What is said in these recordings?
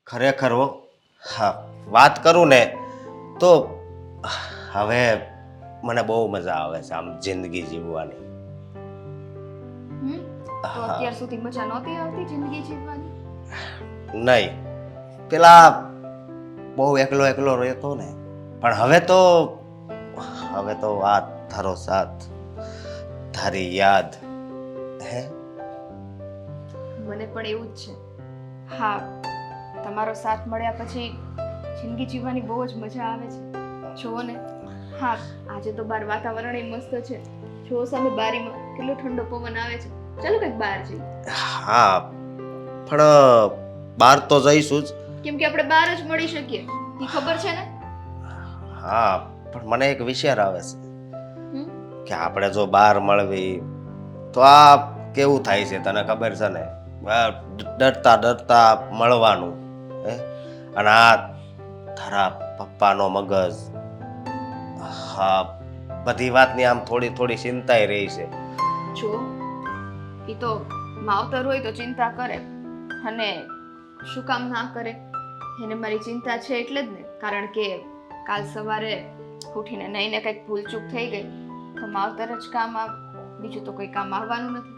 ખરેખર હો. હા, વાત કરું ને તો હવે મને બહુ મજા આવે છે આમ જિંદગી જીવવાની. તો હા, અત્યાર સુધી મજા નહોતી આવતી જિંદગી જીવવાની? નહીં, પેલા બહુ એકલો એકલો રહેતો ને, પણ હવે તો આ તારો સાથ, તારી યાદ, હે મને પણ એવું જ છે. હા, તમારો સાથ મળ્યા પછી જિંદગી જીવવાની બહુ જ મજા આવે છે. જુઓ ને, હા, આજે તો બહાર વાતાવરણ ય મસ્ત છે. જુઓ સામે બારીમાં કેટલો ઠંડો પવન આવે છે. ચાલો કંઈક બહાર જઈએ. હા, પણ બહાર તો જઈશું જ. કેમ કે આપણે બહાર જ મળી શકીએ, એ ખબર છે ને? હા, પણ મને એક વિચાર આવે છે હમ? કે આપણે જો બહાર મળવી તો આ કેવું થાય છે તને ખબર છે ને? ડરતા ડરતા મળવાનું, હે, અને આ તારા પપ્પાનો મગજ, હા, બધી વાતની આમ થોડી થોડી ચિંતાય રહી છે. જો એ તો માવતર હોય તો ચિંતા કરે, અને શું કામ ના કરે? એને મારી ચિંતા છે એટલે જ ને. કારણ કે કાલ સવારે ઉઠીને નહીં ને કંઈક ભૂલચૂક થઈ ગઈ તો માવતર જ કામ બીજું તો કોઈ કામ આવવાનું નથી.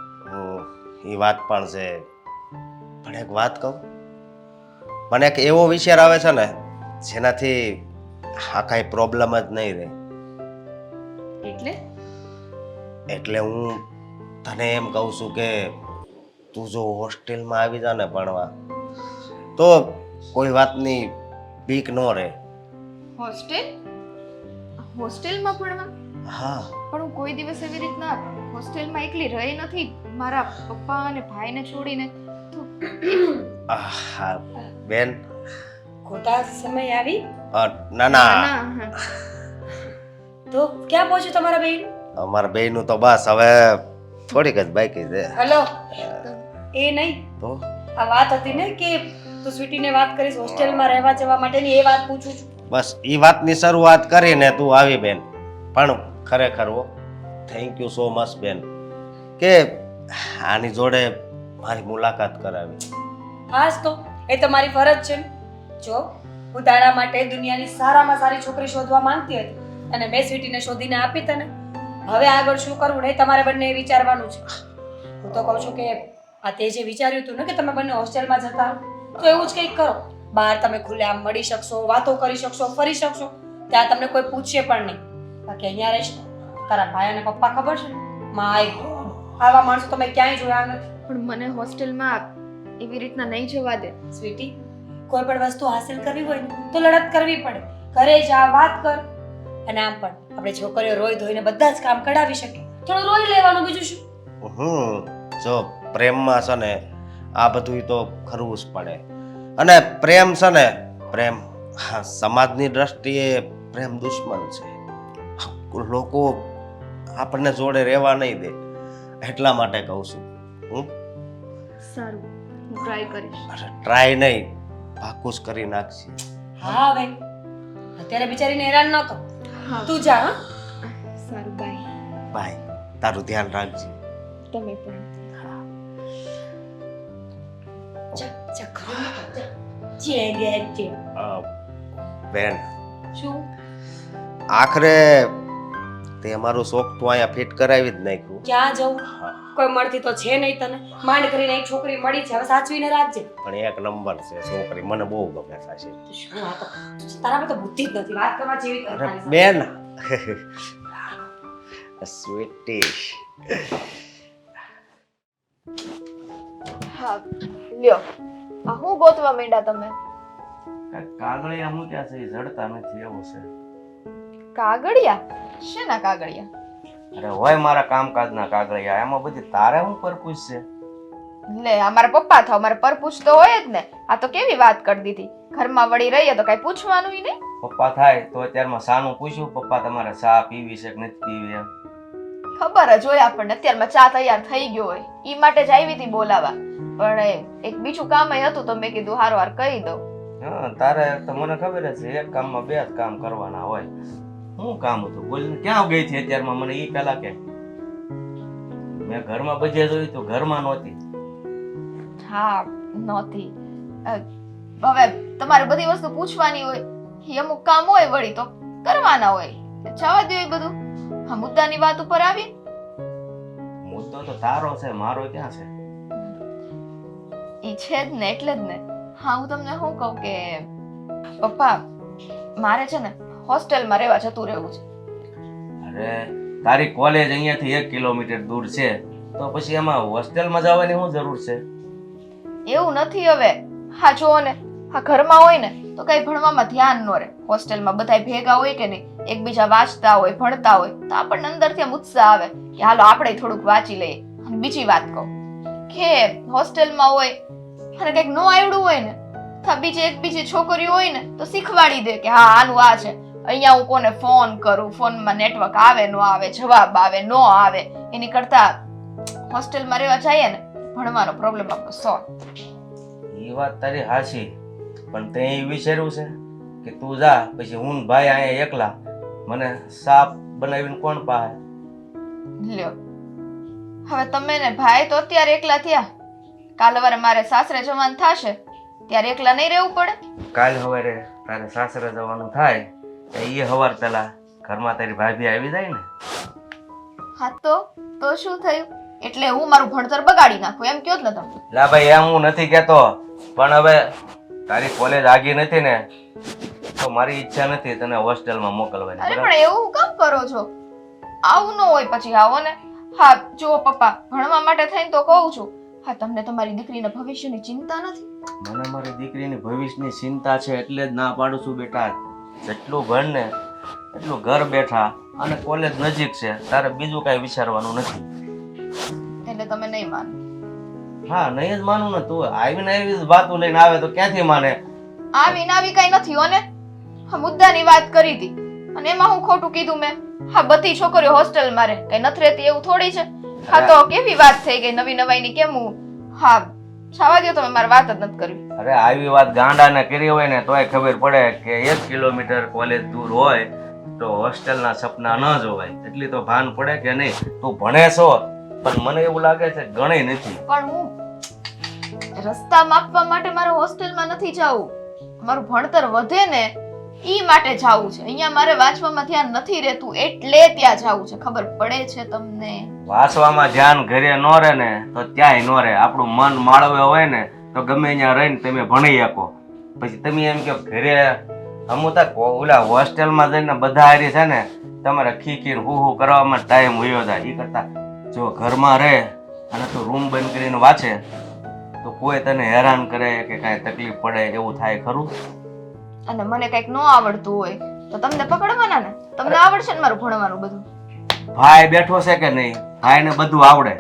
એ વાત પણ છે, પણ એક વાત કહું, મને એક એવો વિચાર આવે છે ને જેનાથી આ કાંઈ પ્રોબ્લેમ જ નહીં રહે. એટલે હું તને એમ કહું છું કે તું જો હોસ્ટેલમાં આવી જા ને ભણવા તો કોઈ વાતની બીક ન રહે. હોસ્ટેલમાં ભણવા? હા. પણ હું કોઈ દિવસ એવી રીતના હોસ્ટેલમાં એકલી રહી નથી મારા પપ્પા અને ભાઈને છોડીને. તો હા બેન, ખોટા સમય આવી ના ના, ના, તો ક્યાં પહોંચ્યું તમારા બેન? અમારા બેયનું તો બસ હવે થોડીક જ બાકી છે. હલો, એ નહીં, તો આ વાત હતી ને કે તું સ્વીટીને વાત કરીશ હોસ્ટેલમાં રહેવા જવા માટેની, એ વાત પૂછું છું. બસ એ વાતની શરૂઆત કરીને તું આવી બેન. પણ ખરેખર હો, થેન્ક યુ સો મચ બેન કે આની જોડે મારી મુલાકાત કરાવી. હાસ તો એ તમારી ફરજ છે ને. જો હું તારા માટે દુનિયાની સારામાં સારી છોકરી શોધવા માંગતી હતી અને મેં સ્વીટીને શોધીને આપી તને. હવે આગળ શું કરવું ને તમારે બંને વિચારવાનું છે. હું તો કહું છું કે આ તે જે વિચાર્યું હતું ને કે તમે બંને હોસ્ટેલમાં જતા રહો, તો એવું જ કંઈક કરો. બહાર તમે ખુલ્લેઆમ મળી શકશો, વાતો કરી શકશો, ફરી શકશો. ત્યાં તમને કોઈ પૂછશે પણ નહીં. બાકી અહીંયા રહીશ ને, તારા ભાઈ અને પપ્પા ખબર છે ને, માય આવા માણસો તમે ક્યાંય જોયા નથી. પણ મને હોસ્ટેલમાં એવી રીતના નહીં જવા દે. સ્વીટી, કોઈ પણ વસ્તુ હાસિલ કરવી હોય ને તો લડત કરવી પડે. ઘરે જા, વાત કર. અને આમ પણ આપણે છોકરીઓ રોઈ ધોઈને બધા જ કામ કઢાવી શકીએ. થોડું રોઈ લેવાનું, બીજું શું? જો પ્રેમમાં છે ને આ બધું તો કરવું જ પડે. અને પ્રેમ છે ને, પ્રેમ સમાજની દ્રષ્ટિએ પ્રેમ દુશ્મન છે. લોકો આપણને જોડે રહેવા નહીં દે, એટલા માટે કહું છું. સારું, હું ટ્રાય કરીશ. ટ્રાય નહીં, પાકું જ કરી નાખશે. હા, હવે અત્યારે બિચારીને હેરાન ન કર. હા, તું જા. હા, સારું, બાય. બાય, તારું ધ્યાન રાખજે. તમે પણ. જા જા, ઘરે નીકળ, જા. જે ગયા જે. બેન, શું? આખરે તે અમારું શોખ તો અહીંયા ફિટ કરાવી જ નાખ્યું. ક્યાં જવું? કોઈ મળતી તો છે નહીં તને. માંડ કરીને એક છોકરી મળી છે, હવે સાચવીને રાખજે. પણ એક નંબર છે છોકરી, મને બહુ ગમે છે. શું આ તો તારામાં તો બુદ્ધિ જ નથી. વાત કરવા જેવી તો તારી સાથે. બેન, સ્વીટી. હા, લ્યો. આ હું ગોતવા માંડ્યા તમે? કાગળિયા મૂક્યા છે, જડતા નથી એવું છે. કાગળિયા? શેના કાગળિયા? અરે હોય મારા કામકાજના કાગળિયા, એમાં બધી તારે હું પરપૂછ છે? લે, અમારા પપ્પા થાવ, મારે પરપૂછ તો હોય જ ને. આ તો કેવી વાત કરી દીધી. ઘરમાં વળી રહીએ તો કઈ પૂછવાનું ય નહીં. પપ્પા થાય તો અત્યારમાં સાનું પૂછ્યું, પપ્પા તમારે ચા પીવી છે કે નથી પીવી એમ? ખબર જ હોય આપણને, અત્યારમાં ચા તૈયાર થઈ ગયો હોય ઈ માટે જ આવી હતી બોલાવા. પણ એક બીજું કામ હતું તો મેં કીધું હારો હાર કહી દઉં. હા, તારે તો મને ખબર જ છે, એક કામમાં બે જ કામ કરવાના હોય. શું કામ હતું બોલ ને? ક્યાં ગઈ છે અત્યારમાં મને ઈ પેલા કે? મેં ઘરમાં બજે જોઈ તો ઘરમાં નહોતી. હા, નહોતી. હવે તમારે બધી વસ્તુ પૂછવાની હોય, એ અમુક કામ હોય વળી તો કરવાના હોય. જવા દો એ બધું. આ મુદ્દાની વાત ઉપર આવી. મુદ્દો તો તારો છે, મારો ક્યાં છે? ઈ છે જ ને, એટલે જ ને. હા, હું તમને શું કહું કે પપ્પા, મારે છે ને હોસ્ટેલમાં રહેવા જતું રહેવું છે. અરે તારી કોલેજ અહીંયાથી 1 કિલોમીટર દૂર છે, તો પછી એમાં હોસ્ટેલમાં જવાની શું જરૂર છે? એવું નથી હવે. હા જુઓ ને, હા ઘરમાં હોય ને તો કઈ ભણવામાં ધ્યાન ન રહે. હોસ્ટેલમાં બધાય ભેગા હોય કે નહીં, એકબીજા વાંચતા હોય, ભણતા હોય, તો આપણને અંદરથી આમ ઉત્સાહ આવે કે હાલો આપણે થોડુંક વાંચી લઈએ. અને બીજી વાત કહું કે હોસ્ટેલમાં હોય અને કંઈક ન આવડું હોય ને તો બીજી છોકરીઓ હોય ને તો શીખવાડી દે કે હા આનું આ છે. અહીંયા હું કોને ફોન કરું, ફોનમાં નેટવર્ક આવે ન આવે, જવાબ આવે ન આવે, એની કરતા હોસ્ટેલમાં રહેવા જઈએ ને ભણવાનો પ્રોબ્લેમ આપણો સોલ્વ. એ વાત તારી હાચી, પણ તે એ વિચાર્યું છે કે તું જા પછી હું ને ભાઈ અહીંયા એકલા, મને સાપ બનાવીને કોણ પાહે? લ્યો, હવે તમે ને ભાઈ તો અત્યારે એકલા થયા, કાલ સવારે મારે સાસરે જવાનું થશે ત્યારે એકલા નહીં રહેવું પડે? કાલ સવારે તારે સાસરે જવાનું થાય એ સવાર પેલા ઘરમાં તારી ભાભી આવી જાય ને. હા તો શું થયું? એટલે હું મારું ભણતર બગાડી નાખું એમ કયો જ ને તમે? લા ભાઈ એમ હું નથી કહેતો, પણ હવે તારી કોલેજ આગી નથી ને તો મારી ઈચ્છા નથી તને હોસ્ટેલમાં મોકલવાની. અરે પણ એવું હું કામ કરો છો? આવું ન હોય પછી આવો ને. હા જુઓ પપ્પા, ભણવા માટે થઈને તો કહું છું. હા તમને તમારી દીકરીના ભવિષ્યની ચિંતા નથી? મને મારી દીકરીની ભવિષ્યની ચિંતા છે એટલે જ ના પાડું છું બેટા. જેટલું ભણ ને એટલું ઘર બેઠા, અને કોલેજ નજીક છે, તારે બીજું કાંઈ વિચારવાનું નથી. એટલે તમે નહીં માનો? હા નહીં જ માનું ને. તું આવીને આવી જ વાતો લઈને આવે તો ક્યાંથી માને? આવી કઈ નથી હો ને. હા મુદ્દાની વાત કરી હતી અને એમાં હું ખોટું કીધું મેં? હા બધી છોકરીઓ હોસ્ટેલમાં રહે, કઈ નથી રહેતી એવું થોડી છે? હા તો કેવી વાત થઈ ગઈ નવી નવાઈની? કેમ હું? હા છાવા દો, તમે મારી વાત જ નથી કરવી. અરે આવી વાત ગાંડાને કરી હોય ને તોય ખબર પડે કે 1 કિલોમીટર કોલેજ દૂર હોય તો હોસ્ટેલના સપના ન જોવાય. એટલી તો ભાન પડે કે નહીં? તું ભણે છો પણ મને એવું લાગે છે ગણી નથી. પણ હું રસ્તા માપવા માટે મારે હોસ્ટેલમાં નથી જવું. મારું ભણતર વધે ને ઈ માટે જાવું છે. અહીંયા મારે વાંચવામાં ધ્યાન નથી રહેતું એટલે ત્યાં જાવું છે. ખબર પડે છે તમને? વાંચવામાં ધ્યાન ઘરે ન રહે ને તો ત્યાંય ન રહે. આપણું મન માળવે હોય ને તો ગમે ત્યાં રહીને તમે ભણી શકો. પછી તમે એમ કહો ઘરે અમુતા ઓલા હોસ્ટેલમાં જઈને બધા હારી છે ને તમારે ખીખીર હું કરવામાં ટાઈમ વયો જાય. એ કરતા જો ઘરમાં રહે અને તું રૂમ બંધ કરીને વાંચે તો કોઈ તને હેરાન કરે કે કાંઈ તકલીફ પડે એવું થાય ખરું? અને મને કંઈક ન આવડતું હોય તો તમને પકડવાના ને? તમને આવડશે ને મારું ભણવાનું બધું? ભાઈ બેઠો છે કે નહીં? ભાઈને બધું આવડે.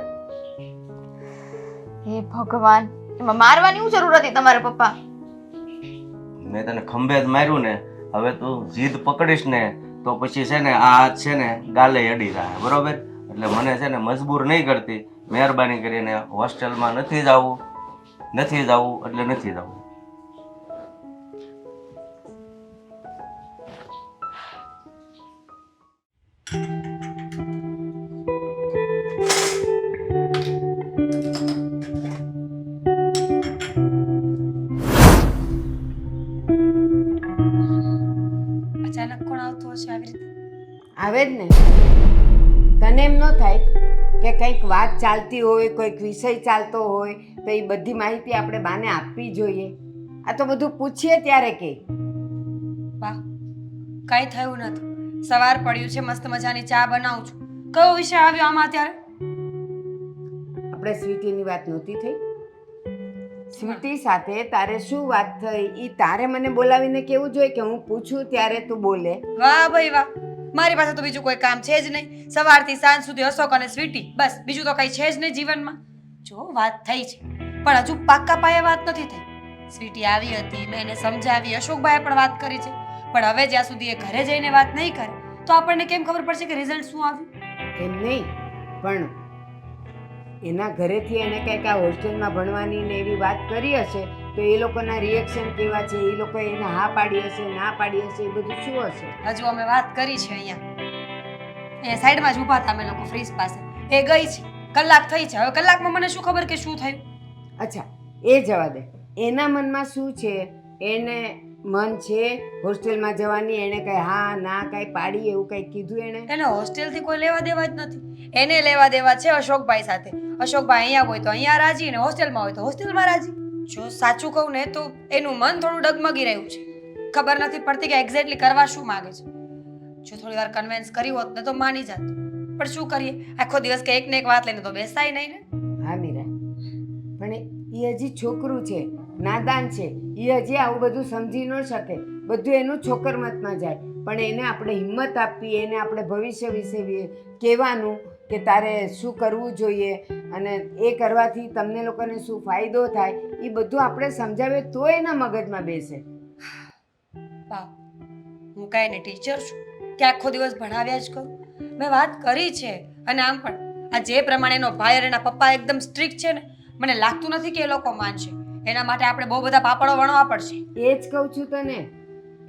હે ભગવાન, એમાં મારવાની શું જરૂર હતી તમારે પપ્પા? મેં તને ખંભે જ માર્યું ને, હવે તું જીદ પકડીશ ને તો પછી છે ને આ હાથ છે ને ગાલે અડી જાય, બરોબર? એટલે મને છે ને મજબૂર નહીં કરતી. મહેરબાની કરીને હોસ્ટેલમાં નથી જવું એટલે નથી જવું. અચાનક કોણ આવતું હશે આવી રીતે? આવે જ ને. તને એમ ન થાય કે કંઈક વાત ચાલતી હોય, કોઈક વિષય ચાલતો હોય તો એ બધી માહિતી આપણે બાને આપવી જોઈએ? આ તો બધું પૂછીએ ત્યારે કે વાહ, કાંઈ થયું નથી. સવાર પડ્યું છે, મસ્ત મજાની ચા બનાવું છું. કયો વિષય આવ્યો આમાં અત્યારે? આપણે સ્વીટીની વાત નહોતી થઈ? સ્વીટી સાથે તારે શું વાત થઈ એ તારે મને બોલાવીને કેવું જોઈએ કે હું પૂછું ત્યારે તું બોલે? વાહ ભાઈ વાહ, મારી પાસે તો બીજું કોઈ કામ છે જ નહીં. સવારથી સાંજ સુધી અશોક અને સ્વીટી, બસ બીજું તો કઈ છે જ નહીં જીવનમાં. જો વાત થઈ છે પણ હજુ પાક્કા પાયે વાત નથી થઈ. સ્વીટી આવી હતી, મેં એને સમજાવી, અશોકભાઈએ પણ વાત કરી છે, પણ હવે જ્યાં સુધી એ ઘરે જઈને વાત નહીં કરે તો આપણને કેમ ખબર પડશે કે રિઝલ્ટ શું આવ્યું? એમ નહીં, પણ એના ઘરેથી એને કંઈક આ હોસ્ટેલમાં ભણવાની ને એવી વાત કરી હશે તો એ લોકોના રિએક્શન કેવા છે, એ લોકોએ એને હા પાડી હશે, ના પાડી હશે, એ બધું શું હશે? હજુ અમે વાત કરી છે અહીંયા સાઈડમાં જ ઊભા હતા અમે લોકો ફ્રીજ પાસે. એ ગઈ છે, કલાક થઈ છે. હવે કલાકમાં મને શું ખબર કે શું થયું? અચ્છા એ જવા દે. એના મનમાં શું છે એને મન છે હોસ્ટેલમાં જવાની? એને કઈ હા ના કઈ પાડી એવું કઈ કીધું એને? એને હોસ્ટેલથી કોઈ લેવા દેવા જ નથી. એને લેવા દેવા છે અશોકભાઈ સાથે. અશોકભાઈ અહીંયા હોય તો અહીંયા રાજી, ને હોસ્ટેલમાં હોય તો હોસ્ટેલમાં રાજી. જો સાચું કહું ને તો એનું મન થોડું ડગમગી રહ્યું છે. ખબર નથી પડતી કે એક્ઝેક્ટલી કરવા શું માંગે છે. જો થોડી વાર કન્વિન્સ કર્યું હોત ને તો માની જાત, પણ શું કરીએ, આખો દિવસ કે એક ને એક વાત લઈને તો બેસાય નહીં ને. હા મીરા, પણ એ હજી છોકરું છે, નાદાન છે, એ હજી આવું બધું સમજી ન શકે. બધું એનું છોકરમતમાં જાય. પણ એને આપણે હિંમત આપવી, એને આપણે ભવિષ્ય વિશે કહેવાનું કે તારે શું કરવું જોઈએ અને એ કરવાથી તમને લોકોને શું ફાયદો થાય, એ બધું આપણે સમજાવીએ તો એના મગજમાં બેસે. બા, હું કાંઈ ને ટીચર છું કે આખો દિવસ ભણાવ્યા જ કરું? મેં વાત કરી છે. અને આમ પણ આ જે પ્રમાણેનો ભાઈ અને એના પપ્પા એકદમ સ્ટ્રિક્ટ છે ને, મને લાગતું નથી કે એ લોકો માનશે. એના માટે આપણે બહુ બધા પાપડો વણવા પડશે. એ જ કહું છું તને,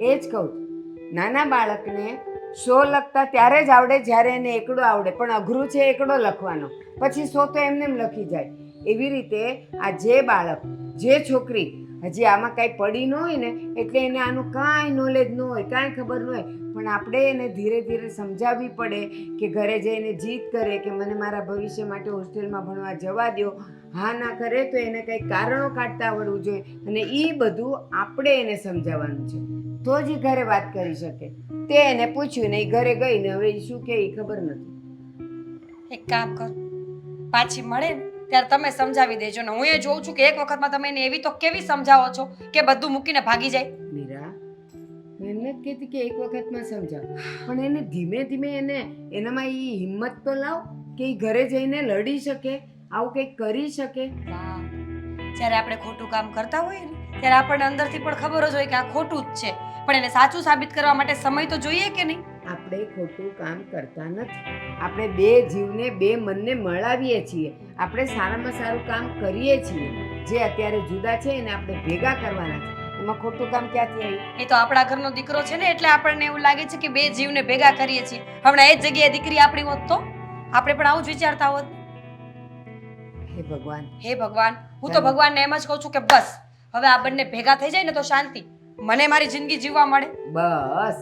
એ જ કહું છું. નાના બાળકને 100 લખતા ત્યારે જ આવડે જ્યારે એને એકડો આવડે, પણ અઘરું છે એકડો લખવાનો, પછી 100 તો એમને એમ લખી જાય. એવી રીતે આ જે બાળક, જે છોકરી હજી આમાં કાંઈ પડી ન હોય ને, એટલે એને આનું કાંઈ નોલેજ ન હોય, કાંઈ ખબર ન હોય, પણ આપણે એને ધીરે ધીરે સમજાવવી પડે કે ઘરે જઈને જીદ કરે કે મને મારા ભવિષ્ય માટે હોસ્ટેલમાં ભણવા જવા દો. હા ના કરે તો એને કંઈક કારણો કાઢતા આવડવું જોઈએ, અને એ બધું આપણે એને સમજાવવાનું છે, તો જ એ ઘરે વાત કરી શકે. તે એને પૂછ્યું ને એ ઘરે ગઈ ને હવે એ શું કે એ ખબર નથી. એક કામ કર, પાછી મળે ને ત્યારે તમે સમજાવી દેજો ને. હું એ જોઉં છું કે એક વખતમાં તમે એને એવી તો કેવી સમજાવો છો કે બધું મૂકીને ભાગી જાય. મીરા, હું એમ નથી કહેતી કે એક વખતમાં સમજાવ, પણ એને ધીમે ધીમે એનામાં એ હિંમત તો લાવ કે એ ઘરે જઈને લડી શકે, આવું કંઈક કરી શકે. વાહ, જ્યારે આપણે ખોટું કામ કરતા હોઈએ ને ત્યારે આપણને અંદરથી પણ ખબર જ હોય કે આ ખોટું જ છે, પણ એને સાચું સાબિત કરવા માટે સમય તો જોઈએ કે નહીં? આપણે ખોટું કામ કરતા નથી. આપણે બે જીવને, બે મનને મળાવીએ છીએ. આપણે સારામાં સારું કામ કરીએ છીએ. જે અત્યારે જુદા છે એને આપણે ભેગા કરવાના છે. એમાં ખોટું કામ ક્યાંથી આવ્યું? એ તો આપણા ઘરનો દીકરો છે ને, એટલે આપણને એવું લાગે છે કે બે જીવને ભેગા કરીએ છીએ. હમણાં એ જ જગ્યાએ દીકરી આપણી હોત તો આપણે પણ આવું જ વિચારતા હોત. હે ભગવાન, હે ભગવાન, હું તો ભગવાનને એમ જ કહું છું કે બસ હવે આ બંને ભેગા થઈ જાય ને તો શાંતિ, મને મારી જિંદગી જીવવા મળે. બસ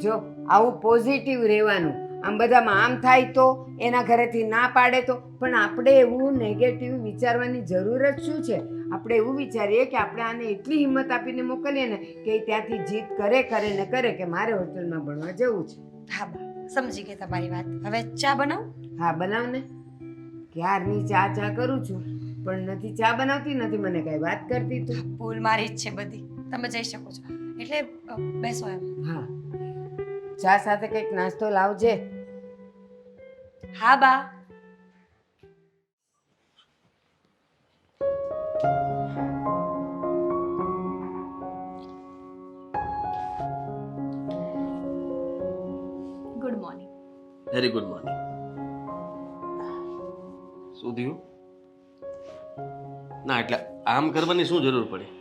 જો આવું પોઝિટિવ રહેવાનું. આમ બધામાં આમ થાય તો એના ઘરેથી ના પાડે તો, પણ આપણે એવું નેગેટિવ વિચારવાની જરૂર જ શું છે? આપણે એવું વિચારીએ કે આપણે આને એટલી હિંમત આપીને મોકલીએ ને કે એ ત્યાંથી જીદ કરે કે મારે હોસ્ટેલમાં ભણવા જવું છે. હા બા, સમજી ગઈ તમારી વાત. હવે ચા બનાવ? હા બનાવ ને. ક્યારની ચા કરું છું, પણ નથી ચા બનાવતી, નથી મને કઈ વાત કરતી તું. ભૂલ મારી જ છે બધી. તમે જઈ શકો છો, એટલે બેસો એમ. હા, ચા સાથે કંઈક નાસ્તો લાવજે. હા બા. Good morning. Very good morning. શું થયું? ના એટલે આમ કરવાની શું જરૂર પડી?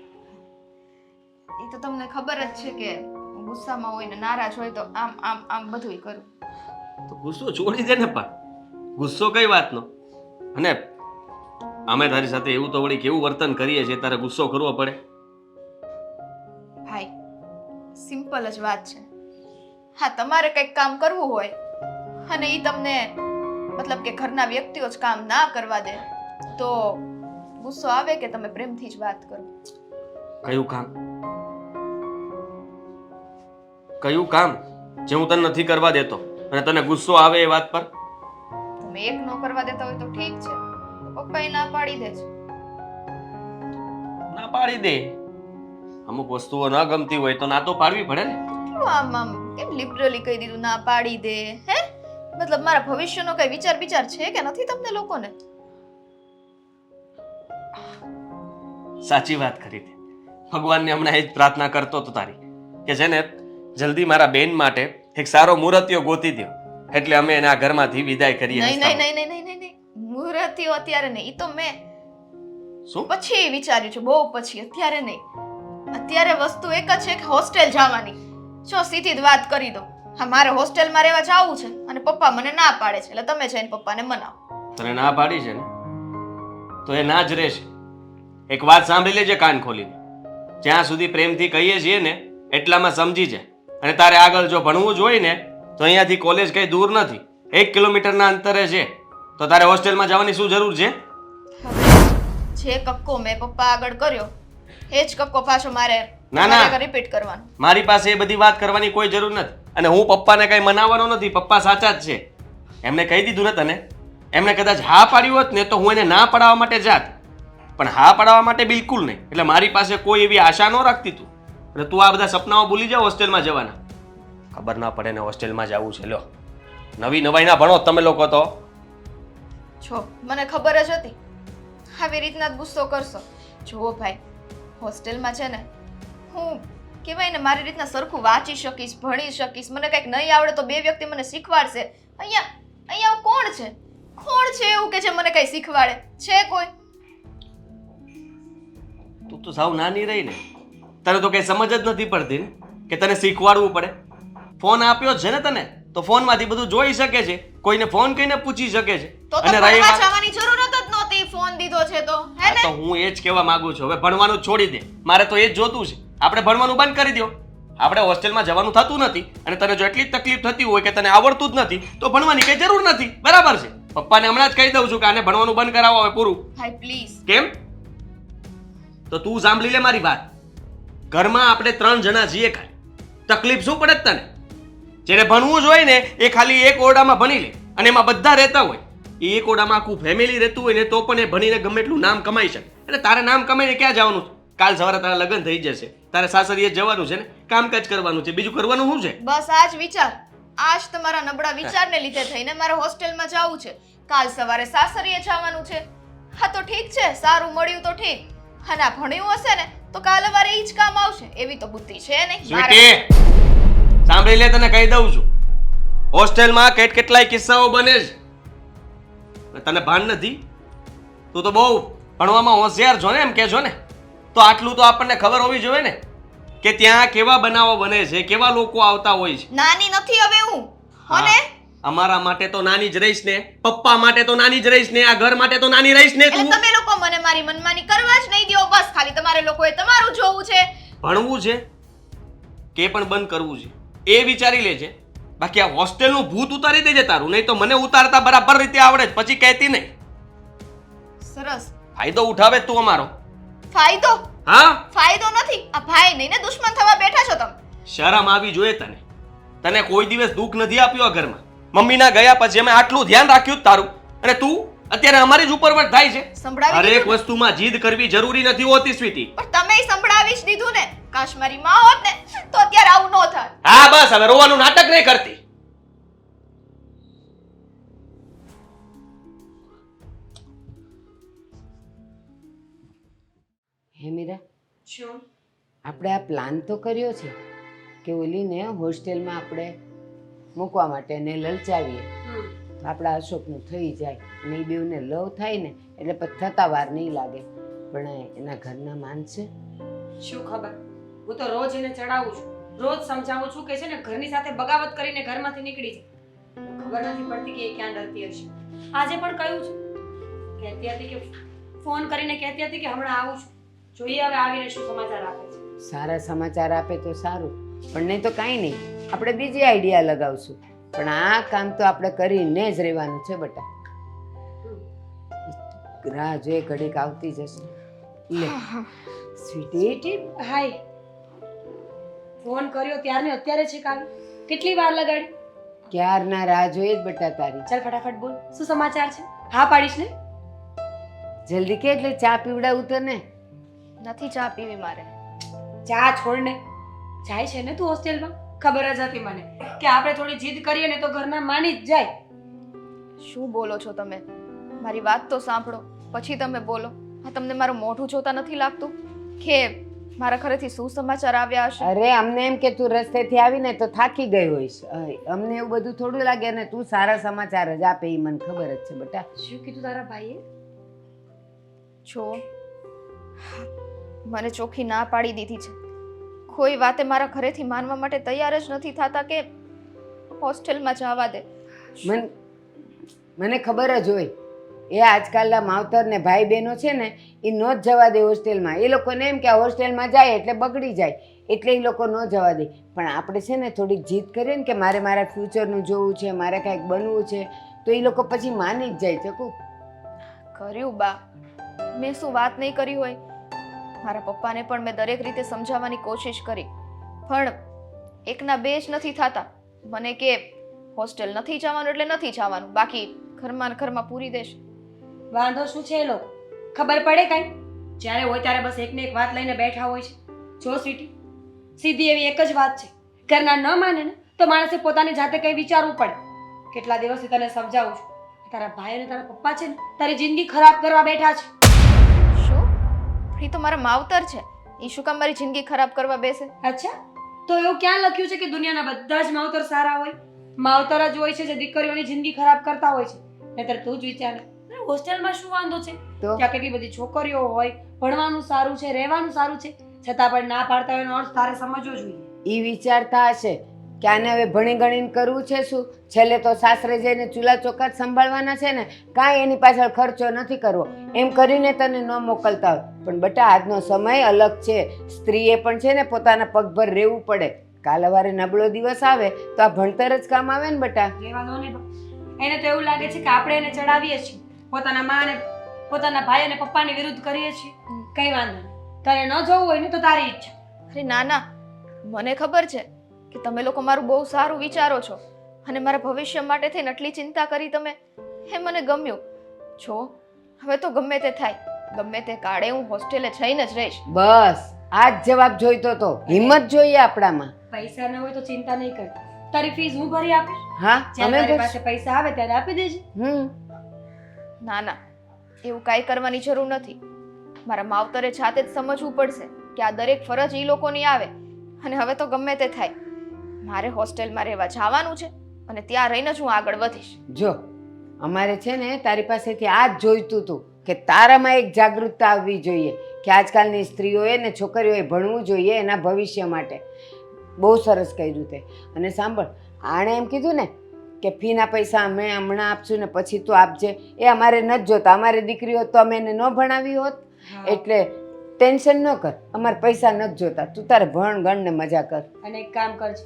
એ તો તમને ખબર જ છે કે હું ગુસ્સામાં હોય ને નારાજ હોય તો આમ આમ આમ બધુંય કરું. તો ગુસ્સો છોડી દે ને પા. ગુસ્સો કઈ વાતનો? અને અમે તારી સાથે એવું તો વળી કેવું વર્તન કરીએ છીએ તારે ગુસ્સો કરવો પડે? ભાઈ, સિમ્પલ જ વાત છે. હા, તમારે કંઈક કામ કરવું હોય અને એ તમને મતલબ કે ઘરના વ્યક્તિઓ જ કામ ના કરવા દે તો ગુસ્સો આવે કે તમે પ્રેમથી જ વાત કરો? કયું કામ? કયું કામ જે હું તને નથી કરવા દેતો અને તને ગુસ્સો આવે એ વાત પર? તમે એક ન કરવા દેતા હોય તો ઠીક છે, પપ્પાએ ના પાડી દે છે. ના પાડી દે. અમુક વસ્તુઓ ન ગમતી હોય તો ના તો પાડવી પડે ને. કેવું આમ આમ કેમ લિબરલી કહી દીધું ના પાડી દે? હે, મતલબ મારા ભવિષ્યનો કઈ વિચાર છે કે નથી તમને લોકોને? સાચી વાત કરી તે. ભગવાનને હમણાં એ જ પ્રાર્થના કરતો હતો તારી કે છે ને જલ્દી મારા બેન માટે એક સારો મુહૂર્તિયો ગોતી દો, એટલે અમે એના ઘરમાંથી વિદાય કરીએ. નહીં નહીં નહીં નહીં નહીં નહીં, મુહૂર્તિયો અત્યારે નહીં. ઈ તો મેં શું પછી વિચાર્યું છે, બહુ પછી, અત્યારે નહીં. અત્યારે વસ્તુ એક જ છે કે હોસ્ટેલ જવાની. જો સીધી જ વાત કરી દો, હા મારે હોસ્ટેલમાં રહેવા જવું છે અને પપ્પા મને ના પાડે છે, એટલે તમે જઈને પપ્પાને મનાવો. તને ના પાડી છે ને તો એ ના જ રહેશે. એક વાત સાંભળી લેજે કાન ખોલીને. જ્યાં સુધી પ્રેમથી કહીએ છીએ ને એટલામાં સમજી જાય. અને તારે આગળ જો ભણવું જ હોય ને તો અહીંયાથી કોલેજ કંઈ દૂર નથી, 1 કિલોમીટરના અંતરે છે. તો તારે હોસ્ટેલમાં જવાની શું જરૂર છે? હવે જે કક્કો મેં પપ્પા આગળ કર્યો એ જ કક્કો પાછો મારે ના. રિપીટ કરવાનો. મારી પાસે એ બધી વાત કરવાની કોઈ જરૂર નથી. અને હું પપ્પાને કંઈ મનાવવાનો નથી. પપ્પા સાચા જ છે. એમને કહી દીધું ને તને. એમને કદાચ હા પાડ્યું હોત ને તો હું એને ના પડાવવા માટે જાત, પણ હા પડાવવા માટે બિલકુલ નહીં. એટલે મારી પાસે કોઈ એવી આશા ન રાખતી તું. એટલે તું આ બધા સપનાઓ ભૂલી જાઓ હોસ્ટેલમાં જવાના. ખબર ના પડે ને હોસ્ટેલમાં જવું છે. લ્યો, નવી નવાઈ ના ભણો તમે લોકો તો. છો મને ખબર જ હતી આવી રીતના જ ગુસ્સો કરશો. જુઓ ભાઈ, હોસ્ટેલમાં છે ને હું કહેવાય ને મારી રીતના સરખું વાંચી શકીશ, ભણી શકીશ. મને કંઈક નહીં આવડે તો 2 વ્યક્તિ મને શીખવાડશે. અહીંયા કોણ છે એવું કે છે મને કંઈ શીખવાડે? છે કોઈ? તું તો સાવ નાની રહી ને, તને તો કઈ સમજ જ નથી પડતી ને કે તને શીખવાડવું પડે. ફોન આપ્યો છે ને તને, તો ફોનમાંથી બધું જોઈ શકે છે, કોઈને ફોન કરીને પૂછી શકે છે. તો ભણવા જવાની જરૂરત જ નહોતી, ફોન દીધો છે તો હે ને? તો હું એ જ કહેવા માંગુ છું, હવે ભણવાનું છોડી દે. મારે તો એ જ જોતું છે. આપણે ભણવાનું બંધ કરી દો. આપણે હોસ્ટેલમાં જવાનું થતું નથી અને તને જો એટલી જ તકલીફ થતી હોય કે તને આવડતું જ નથી તો ભણવાની કઈ જરૂર નથી. બરાબર છે? પપ્પાને હમણાં જ કહી દઉં છું કે આને ભણવાનું બંધ કરાવો હવે, પૂરું. ભાઈ પ્લીઝ. કેમ? તો તું સાંભળી લે મારી વાત. ઘરમાં આપણે 3 જણા છીએ ખાલી. તકલીફ શું પડે તને? જેને ભણવું જ હોય ને એ ખાલી એક ઓરડામાં ભણી લે અને એમાં બધા રહેતા હોય. એ એક ઓરડામાં આખું ફેમિલી રહેતું હોય ને તો પણ એ ભણીને ગમે એટલું નામ કમાઈ શકે. એટલે તારે નામ કમાઈને ક્યાં જવાનું છે? કાલ સવારે તારા લગ્ન થઈ જશે, તારે સાસરીએ જવાનું છે ને, કામકાજ કરવાનું છે, બીજું કરવાનું શું છે? બસ આ જ વિચાર, આ જ તમારા નબળા વિચારને લીધે થઈને મારે હોસ્ટેલમાં જવું છે. કાલ સવારે સાસરીએ જવાનું છે. હા તો ઠીક છે, સારું મળ્યું તો ઠીક. હા ના ભણ્યું હશે ને તો કાલે વારે ઈ જ કામ આવશે. એવી તો બુદ્ધિ છે નહીં મારે. સ્વીટી, સાંભળી લે, તને કહી દઉં છું, હોસ્ટેલમાં કેટલાય કિસ્સાઓ બને છે. તને ભાન નથી? તું તો બહુ ભણવામાં હોશિયાર છો ને, એમ કે છો ને, તો આટલું તો આપણને ખબર હોવી જોઈએ ને કે ત્યાં કેવા બનાવો બને છે, કેવા લોકો આવતા હોય છે. નાની નથી હવે હું. હોને અમારા માટે તો નાની જ રહીશ ને, પપ્પા માટે તો નાની જ રહીશ ને, આ ઘર માટે તો નાની રહીશ ને. એટલે તમે લોકો મને મારી મનમાની કરવા જ નહીં દો. બસ ખાલી તમારે લોકોએ તમારું જોવું છે. ભણવું છે કે પણ બંધ કરવું છે એ વિચારી લે છે. બાકી આ હોસ્ટેલનું ભૂત ઉતારી દેજે તારું, નહીં તો મને ઉતારતા બરાબર રીતે આવડે જ, પછી કહેતી નહીં. સરસ ફાયદો ઉઠાવે તું અમારો. ફાયદો? હા, ફાયદો નથી. આ ભાઈ નહીં ને દુશ્મન થવા બેઠા છો તમે. શરમ આવી જોઈએ તને. તને કોઈ દિવસ દુઃખ નથી આપ્યું આ ઘરમાં. મમ્મીના ગયા પછી અમે આટલું ધ્યાન રાખ્યું તારું, અને તું અત્યારે અમારી જ ઉપરવટ થાય છે. સંભળાવી હરેક દીધું ને? વસ્તુમાં જીદ કરવી જરૂરી નથી હોતી સ્વીટી. પણ તમે સંભળાવી જ દીધું ને. કાશ મારી માં હોત ને તો અત્યારે આવું ન થાત. હા બસ, હવે રોવાનું નાટક નહીં કરતી. હે મીરા, શું? આપણે આ પ્લાન તો કર્યો છે કે ઓલીને હોસ્ટેલમાં આપણે મૂકવા માટે ને લલચાવીએ તો આપણા અશોકનું થઈ જાય અને એ બેઉને લવ થાય ને એટલે પછી થતા વાર નહીં લાગે. પણ એના ઘરના માનશે? શું ખબર, હું તો રોજ એને ચડાવું છું, રોજ સમજાવું છું કે છે ને ઘરની સાથે બગાવત કરીને ઘરમાંથી નીકળી જાય. ખબર નથી પડતી કે એ ક્યાં ડરતી હશે. આજે પણ કહ્યું છે, કહેતી હતી કે ફોન કરીને કહેતી હતી કે હમણાં આવું છું, જોઈએ હવે આવીને શું સમાચાર આપે છે. સારા સમાચાર આપે તો સારું, પણ નહીં તો કાંઈ નહીં, આપણે બીજી આઈડિયા લગાવશું. પણ આ કામ તો આપણે કરીને જ રહેવાનું છે બેટા. રાહ જોઈએ, ઘડીક આવતી જશે. લે સ્વીટી, હાય, ફોન કર્યો ત્યારને અત્યારે છે કાલ, કેટલી વાર લગાડી? ક્યારના રાહ જોઈએ જ બેટા તારી. ચાલ ફટાફટ બોલ, શું સમાચાર છે? હા પાડીશ ને? જલ્દી કે, એટલે ચા પીવડાવું તને. નથી ચા પીવી મારે. ચા છોડ ને, જાય છે ને તું હોસ્ટેલમાં? ખબર જ હતી મને કે આપણે થોડી જીદ કરીએ ને તો ઘરના માની જ જાય. શું બોલો છો તમે? મારી વાત તો સાંભળો પછી તમે બોલો. હા, તમને મારું મોઢું જોતા નથી લાગતું કે મારા ઘરેથી શું સમાચાર આવ્યા હશે? અરે અમને એમ કે તું રસ્તેથી આવીને તો થાકી ગઈ હોઈશ. અમને એવું બધું થોડું લાગે, ને તું સારા સમાચાર જ આપે એ મને ખબર જ છે બેટા. શું કીધું તારા ભાઈએ? જો મને ચોખ્ખી ના પાડી દીધી છે. કોઈ વાતે મારા ઘરેથી માનવા માટે તૈયાર જ નથી થતા કે હોસ્ટેલમાં જવા દે. મને ખબર જ હોય એ આજકાલના માવતર ને ભાઈ બહેનો છે ને એ ન જ જવા દે હોસ્ટેલમાં. એ લોકોને એમ કે આ હોસ્ટેલમાં જાય એટલે બગડી જાય, એટલે એ લોકો ન જવા દે. પણ આપણે છે ને થોડીક જીદ કરીએ ને કે મારે મારા ફ્યુચરનું જોવું છે, મારે કાંઈક બનવું છે, તો એ લોકો પછી માની જ જાય. ચકુ, કર્યું બા, મેં શું વાત નહીં કરી હોય. મારા પપ્પાને પણ મેં દરેક રીતે સમજાવવાની કોશિશ કરી, પણ એકના બે જ નથી થતા. મને કે હોસ્ટેલ નથી જવાનું એટલે નથી જવાનું, બાકી ઘરમાં ને ઘરમાં પૂરી દેશ. વાંધો શું છે એ લોકો ખબર પડે કાંઈ? જ્યારે હોય ત્યારે બસ એકને એક વાત લઈને બેઠા હોય છે. જો સ્વીટી, સીધી એવી એક જ વાત છે, ઘરના ન માને ને તો માણસે પોતાની જાતે કંઈ વિચારવું પડે. કેટલા દિવસથી તને સમજાવું છું, તારા ભાઈ અને તારા પપ્પા છે ને તારી જિંદગી ખરાબ કરવા બેઠા છે. શું? એ તો મારા માવતર છે, એ શું કામ મારી જિંદગી ખરાબ કરવા બેસે? અચ્છા, તો એવું ક્યાં લખ્યું છે કે દુનિયાના બધા જ માવતર સારા હોય? માવતર જ હોય છે જે દીકરીઓની જિંદગી ખરાબ કરતા હોય છે. નહીતર તું જ વિચાર, હોસ્ટેલમાં શું વાંધો છે? તો ત્યાં કેટલી બધી છોકરીઓ હોય, ભણવાનું સારું છે, રહેવાનું સારું છે, છતાં પણ ના પાડતા હોય એનો અર્થ તારે સમજવો જોઈએ. એ વિચારતા હશે કે આને હવે ભણી ગણીને કરવું છે શું? છેલ્લે તો સાસરે જઈને ચૂલા ચોખા જ સંભાળવાના છે ને, કાંઈ એની પાછળ ખર્ચો નથી કરવો. એમ કરીને તને ન મોકલતા હોય. પણ બેટા, આજનો સમય અલગ છે. સ્ત્રીએ પણ છે ને પોતાના પગભર રહેવું પડે. કાલ સવારે નબળો દિવસ આવે તો આ ભણતર જ કામ આવે ને બેટા. રહેવા દો ને બા. એને તો એવું લાગે છે કે આપણે એને ચડાવીએ છીએ, પોતાના મા અને પોતાના ભાઈ અને પપ્પાની વિરુદ્ધ કરીએ છીએ. કઈ વાંધો નહીં, તારે ન જવું હોય ને તો તારી ઈચ્છા. અરે ના ના, મને ખબર છે કે તમે લોકો મારું બહુ સારું વિચારો છો અને મારા ભવિષ્ય માટે થઈને આટલી ચિંતા કરી તમે, એ મને ગમ્યું. જો હવે તો ગમે તે થાય, ગમે તે કાળે હું હોસ્ટેલે જઈને જ રહીશ. બસ આ જ જવાબ જોઈતો તો. હિંમત જોઈએ આપણામાં. પૈસા ન હોય તો ચિંતા નહીં કરતી. તારી ફીસ હું ભરી આપીશ. હા, જ્યારે અમે તારી પાસે પૈસા આવે ત્યારે આપી દેજે. ના ના, એવું કાંઈ કરવાની જરૂર નથી. મારા માવતરે જાતે જ સમજવું પડશે કે આ દરેક ફરજ એ લોકોની આવે. અને હવે તો ગમે તે થાય, મારે હોસ્ટેલમાં રહેવા જવાનું છે અને ત્યાં રહીને જ હું આગળ વધીશ. જો, અમારે છે ને તારી પાસેથી આ જ જોઈતું હતું કે તારામાં એક જાગૃતતા આવવી જોઈએ કે આજકાલની સ્ત્રીઓએ ને છોકરીઓએ ભણવું જોઈએ એના ભવિષ્ય માટે. બહુ સરસ કર્યું તે. અને સાંભળ, આણે એમ કીધું ને કે ફીના પૈસા અમે હમણાં આપશું ને પછી તું આપજે, એ અમારે નથી જોતા. અમારી દીકરી હોત તો અમે એને ન ભણાવી હોત. એટલે ટેન્શન ન કર, અમારે પૈસા નથી જોતા. તું તારે ભણ ગણ ને મજા કર. અને એક કામ કરજે,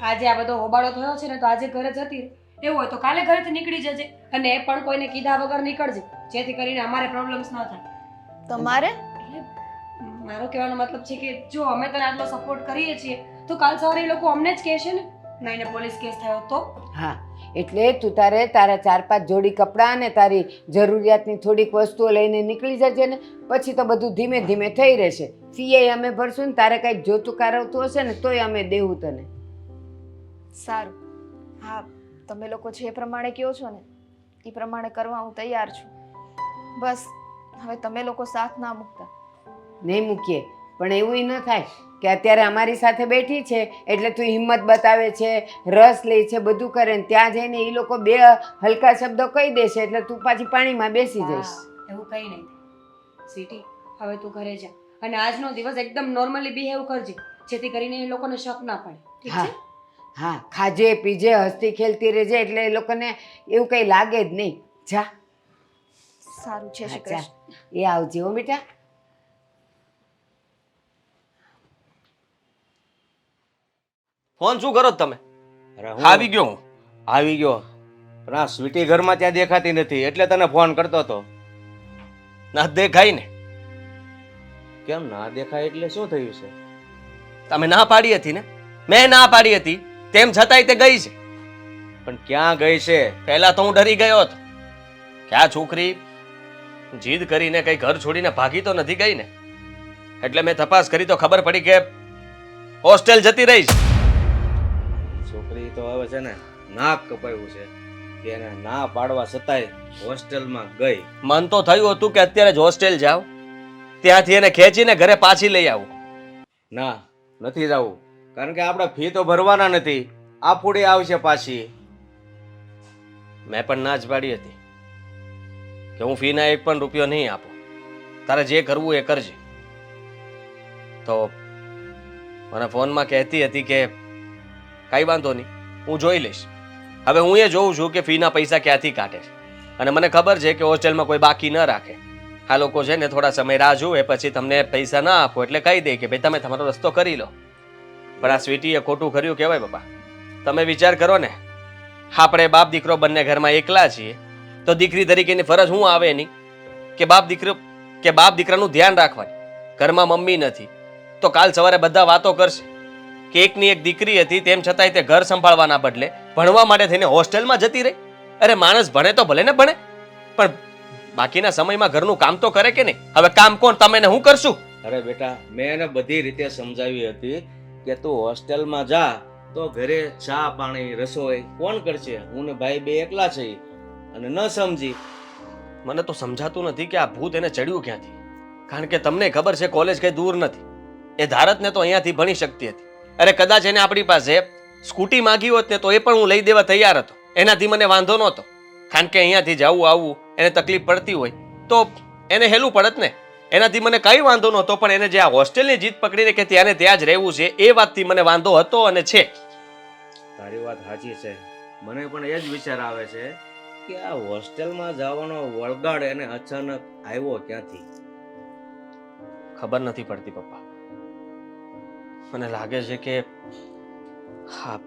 આજે આ બધો હોબાળો થયો છે ને તો આજે ઘરે જતી રહે. એવું હોય તો કાલે ઘરેથી નીકળી જજે, અને એ પણ કોઈને કીધા વગર નીકળજે, જેથી કરીને અમારે પ્રોબ્લેમ્સ ન થાય. તમારે એટલે મારો કહેવાનો મતલબ છે કે જો અમે તને આટલો સપોર્ટ કરીએ છીએ તો કાલ સવારે એ લોકો અમને જ કહેશે ને, નહીં ને પોલીસ કેસ થયો તો. હા, એટલે તું તારે તારા 4-5 જોડી કપડાં અને તારી જરૂરિયાતની થોડીક વસ્તુઓ લઈને નીકળી જજે ને. પછી તો બધું ધીમે ધીમે થઈ રહેશે. ફી અમે ભરશું ને, તારે કંઈક જોતું કારવતું હશે ને તોય અમે દેવું તને. સારું. હા, તમે લોકો જે પ્રમાણે કહો છો ને એ પ્રમાણે કરવા હું તૈયાર છું. બસ હવે તમે લોકો સાથ ના મૂકતા. નહીં મૂકીએ, પણ એવું ન થાય કે અત્યારે અમારી સાથે બેઠી છે એટલે તું હિંમત બતાવે છે, રસ લે છે, બધું કરે ને ત્યાં જઈને એ લોકો બે હલકા શબ્દો કહી દેશે એટલે તું પાછી પાણીમાં બેસી જઈશ. એવું કઈ નહીં. સીટી, હવે તું ઘરે જા અને આજનો દિવસ એકદમ નોર્મલી બિહેવ કરજે, જેથી કરીને એ લોકોને શક ના પડે. ઠીક હા છે? હા, ખાજે પીજે હસતી ખેલતી રહેજે એટલે એ લોકોને એવું કંઈ લાગે જ નહીં. જા. સારું છે. શ્રી હા, જા. કૃષ્ણ. એ આવજે હો બેટા. ફોન શું કરો છો તમે? અરે હું આવી ગયો હું. આવી ગયો, પણ આ સ્વીટી ઘરમાં ત્યાં દેખાતી નથી એટલે તને ફોન કરતો હતો. ના દેખાય ને. કેમ ના દેખાય એટલે શું થયું છે? તમે ના પાડી હતી ને, મેં ના પાડી હતી, તેમ છતાંય તે ગઈ છે. પણ ક્યાં ગઈ છે? પહેલા તો હું ડરી ગયો હતો કે આ છોકરી જીદ કરીને કઈ ઘર છોડીને ભાગી તો નથી ગઈ ને. એટલે મેં તપાસ કરી તો ખબર પડી કે હોસ્ટેલ જતી રહી છે. છોકરી તો હવે છે ને નાક કપાયું છે કે એને ના પાડવા છતાંય હોસ્ટેલમાં ગઈ. મન તો થયું હતું કે અત્યારે જ હોસ્ટેલ જાવ, ત્યાંથી એને ખેંચીને ઘરે પાછી લઈ આવું. ના, નથી જવું, કારણ કે આપણે ફી તો ભરવાના નથી. આ પૂડી આવશે પાછી. મેં પણ ના જ પાડી હતી કે હું ફીના 1 પણ રૂપિયો નહીં આપું, તારે જે કરવું એ કરજે. તો મને ફોનમાં કહેતી હતી કે કાંઈ વાંધો નહીં, હું જોઈ લઈશ. હવે હું એ જોઉં છું કે ફીના પૈસા ક્યાંથી કાઢે છે. અને મને ખબર છે કે હોસ્ટેલમાં કોઈ બાકી ન રાખે. આ લોકો છે ને થોડા સમય રાહ જુએ, પછી તમને પૈસા ના આપો એટલે કહી દે કે ભાઈ તમે તમારો રસ્તો કરી લો. પણ આ સ્વીટીએ ખોટું કર્યું કહેવાય બાપા. તમે વિચાર કરો ને, આપણે બાપ દીકરો બંને ઘરમાં એકલા છીએ તો દીકરી તરીકેની ફરજ શું આવે એની કે બાપ દીકરાનું ધ્યાન રાખવાની. ઘરમાં મમ્મી નથી તો કાલ સવારે બધા વાતો કરશે કે એકની એક દીકરી હતી તેમ છતાંય તે ઘર સંભાળવાના બદલે ભણવા માટે થઈને હોસ્ટેલમાં જતી રહી. અરે માણસ ભણે તો ભલે ને ભણે, પણ બાકીના સમયમાં ઘરનું કામ તો કરે કે નહીં? હવે કામ કોણ, તમે ને હું કરશું? અરે બેટા, મેં એને બધી રીતે સમજાવી હતી કે તું હોસ્ટેલમાં જા તો ઘરે ચા પાણી રસોઈ કોણ કરશે? હું ને ભાઈ બે એકલા છીએ અને ન સમજી. મને તો સમજાતું નથી કે આ ભૂત એને ચડ્યું ક્યાંથી. કારણ કે તમને ખબર છે કોલેજ કઈ દૂર નથી. એ ધારતને તો અહીંયાથી ભણી શકતી હતી. અરે કદાચ એને આપણી પાસે સ્કૂટી માંગી હોત ને તો એ પણ હું લઈ દેવા તૈયાર હતો. એનાથી મને વાંધો નહોતો. કારણ કે અહીંયાથી જવું આવવું એને તકલીફ પડતી હોય તો એને હેલું પડત ને. એનાથી મને કંઈ વાંધો નહોતો, પણ એને જે આ હોસ્ટેલની જીત પકડીને કે ત્યાં ને ત્યાં જ રહેવું છે એ વાતથી મને વાંધો હતો અને છે. તારી વાત સાચી છે. મને પણ એ જ વિચાર આવે છે કે આ હોસ્ટેલમાં જવાનો વળગાડ એને અચાનક આવ્યો ક્યાંથી? ખબર નથી પડતી પપ્પા. મને લાગે છે કે હા,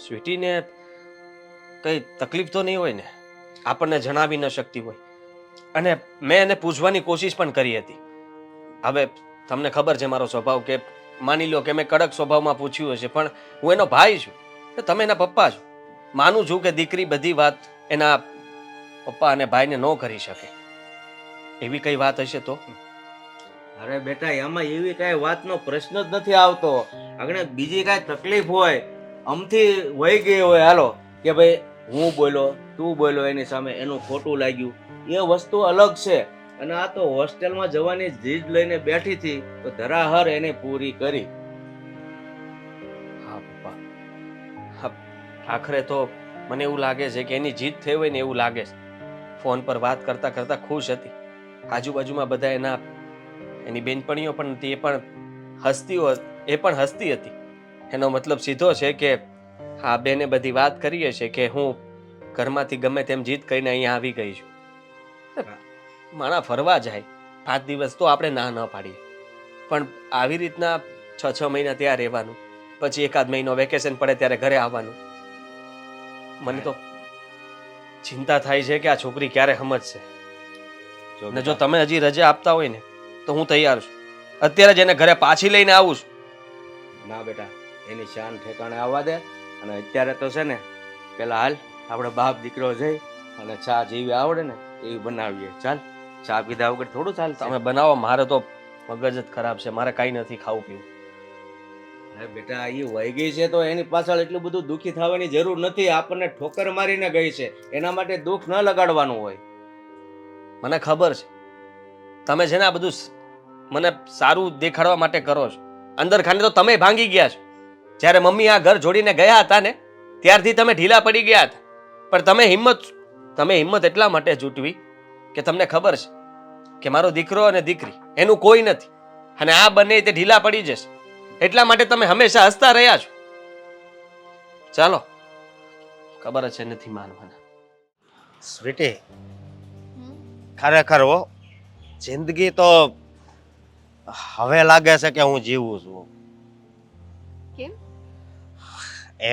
સ્વીટીને કઈ તકલીફ તો નહીં હોય ને, આપણને જણાવી ન શકતી હોય. અને મેં એને પૂછવાની કોશિશ પણ કરી હતી. હવે તમને ખબર છે મારો સ્વભાવ, કે માની લો કે મેં કડક સ્વભાવમાં પૂછ્યું હશે, પણ હું એનો ભાઈ છું, તમે એના પપ્પા છો. માનું છું કે દીકરી બધી વાત એના પપ્પા અને ભાઈને ન કરી શકે. એવી કઈ વાત હશે તો? અરે બેટા, એમાં એવી કઈ વાતનો પ્રશ્ન જ નથી આવતો. આગળ બીજી કઈ તકલીફ હોય, અમથી વહી ગઈ હોય, હાલો કે ભાઈ હું બોલ્યો તું બોલ્યો એની સામે એનું ખોટું લાગ્યું, એ વસ્તુ અલગ છે. અને આ તો હોસ્ટેલમાં જવાની જીદ લઈને બેઠી હતી તો ધરાહર એને પૂરી કરી. હા પપ્પા, હા, આખરે તો મને એવું લાગે છે કે એની જીત થઈ હોય ને એવું લાગે છે. ફોન પર વાત કરતા કરતા ખુશ હતી. આજુબાજુમાં બધા એની બેનપણીઓ પણ હતી, એ પણ હસતી હતી. એનો મતલબ સીધો છે કે હા, બેને બધી વાત કરી હશે કે હું ઘરમાંથી ગમે તેમ જીત કરીને અહીંયા આવી ગઈ છું. માણા ફરવા જાય 5 દિવસ તો આપણે ના ન પાડીએ, પણ આવી રીતના 6 મહિના ત્યાં રહેવાનું, પછી 1 મહિનો વેકેશન પડે ત્યારે ઘરે આવવાનું. મને તો ચિંતા થાય છે કે આ છોકરી ક્યારે સમજશે. અને જો તમે હજી રજા આપતા હોય ને તો હું તૈયાર છું. અત્યારે જ એને ઘરે પાછી લઈને આવું છું. ના બેટા, એની શાન ઠેકાણે આવવા દે. અને અત્યારે તો છે ને, પેલા હાલ આપણે બાપ દીકરો જઈ અને ચા જેવી આવડે ને એવી બનાવીએ. ચાલ, ચા પીધા વગર થોડું ચાલશે. તમે બનાવો, મારે તો મગજ જ ખરાબ છે. મારે કાંઈ નથી ખાવું પીવું. અરે બેટા, એ વહી ગઈ છે તો એની પાછળ એટલું બધું દુઃખી થવાની જરૂર નથી. આપણને ઠોકર મારીને ગઈ છે, એના માટે દુઃખ ન લગાડવાનું હોય. મને ખબર છે તમે છે ને આ બધું મને સારું દેખાડવા માટે કરો છો. અંદર ખાને તો તમે ભાંગી ગયા છો. જ્યારે મમ્મી આ ઘર છોડીને ગયા હતા ને ત્યારથી તમે ઢીલા પડી ગયા હતા. પણ તમે હિંમત એટલા માટે જૂટવી કે તમને ખબર છે કે મારો દીકરો અને દીકરી એનું કોઈ નથી, અને આ બંને તે ઢીલા પડી જશે. એટલા માટે તમે હંમેશા હસતા રહ્યા છો. ચાલો, ખબર જ છે નથી માનવાના. સ્વીટી, ખરેખર હો, જિંદગી તો હવે લાગે છે કે હું જીવું છું કેમ?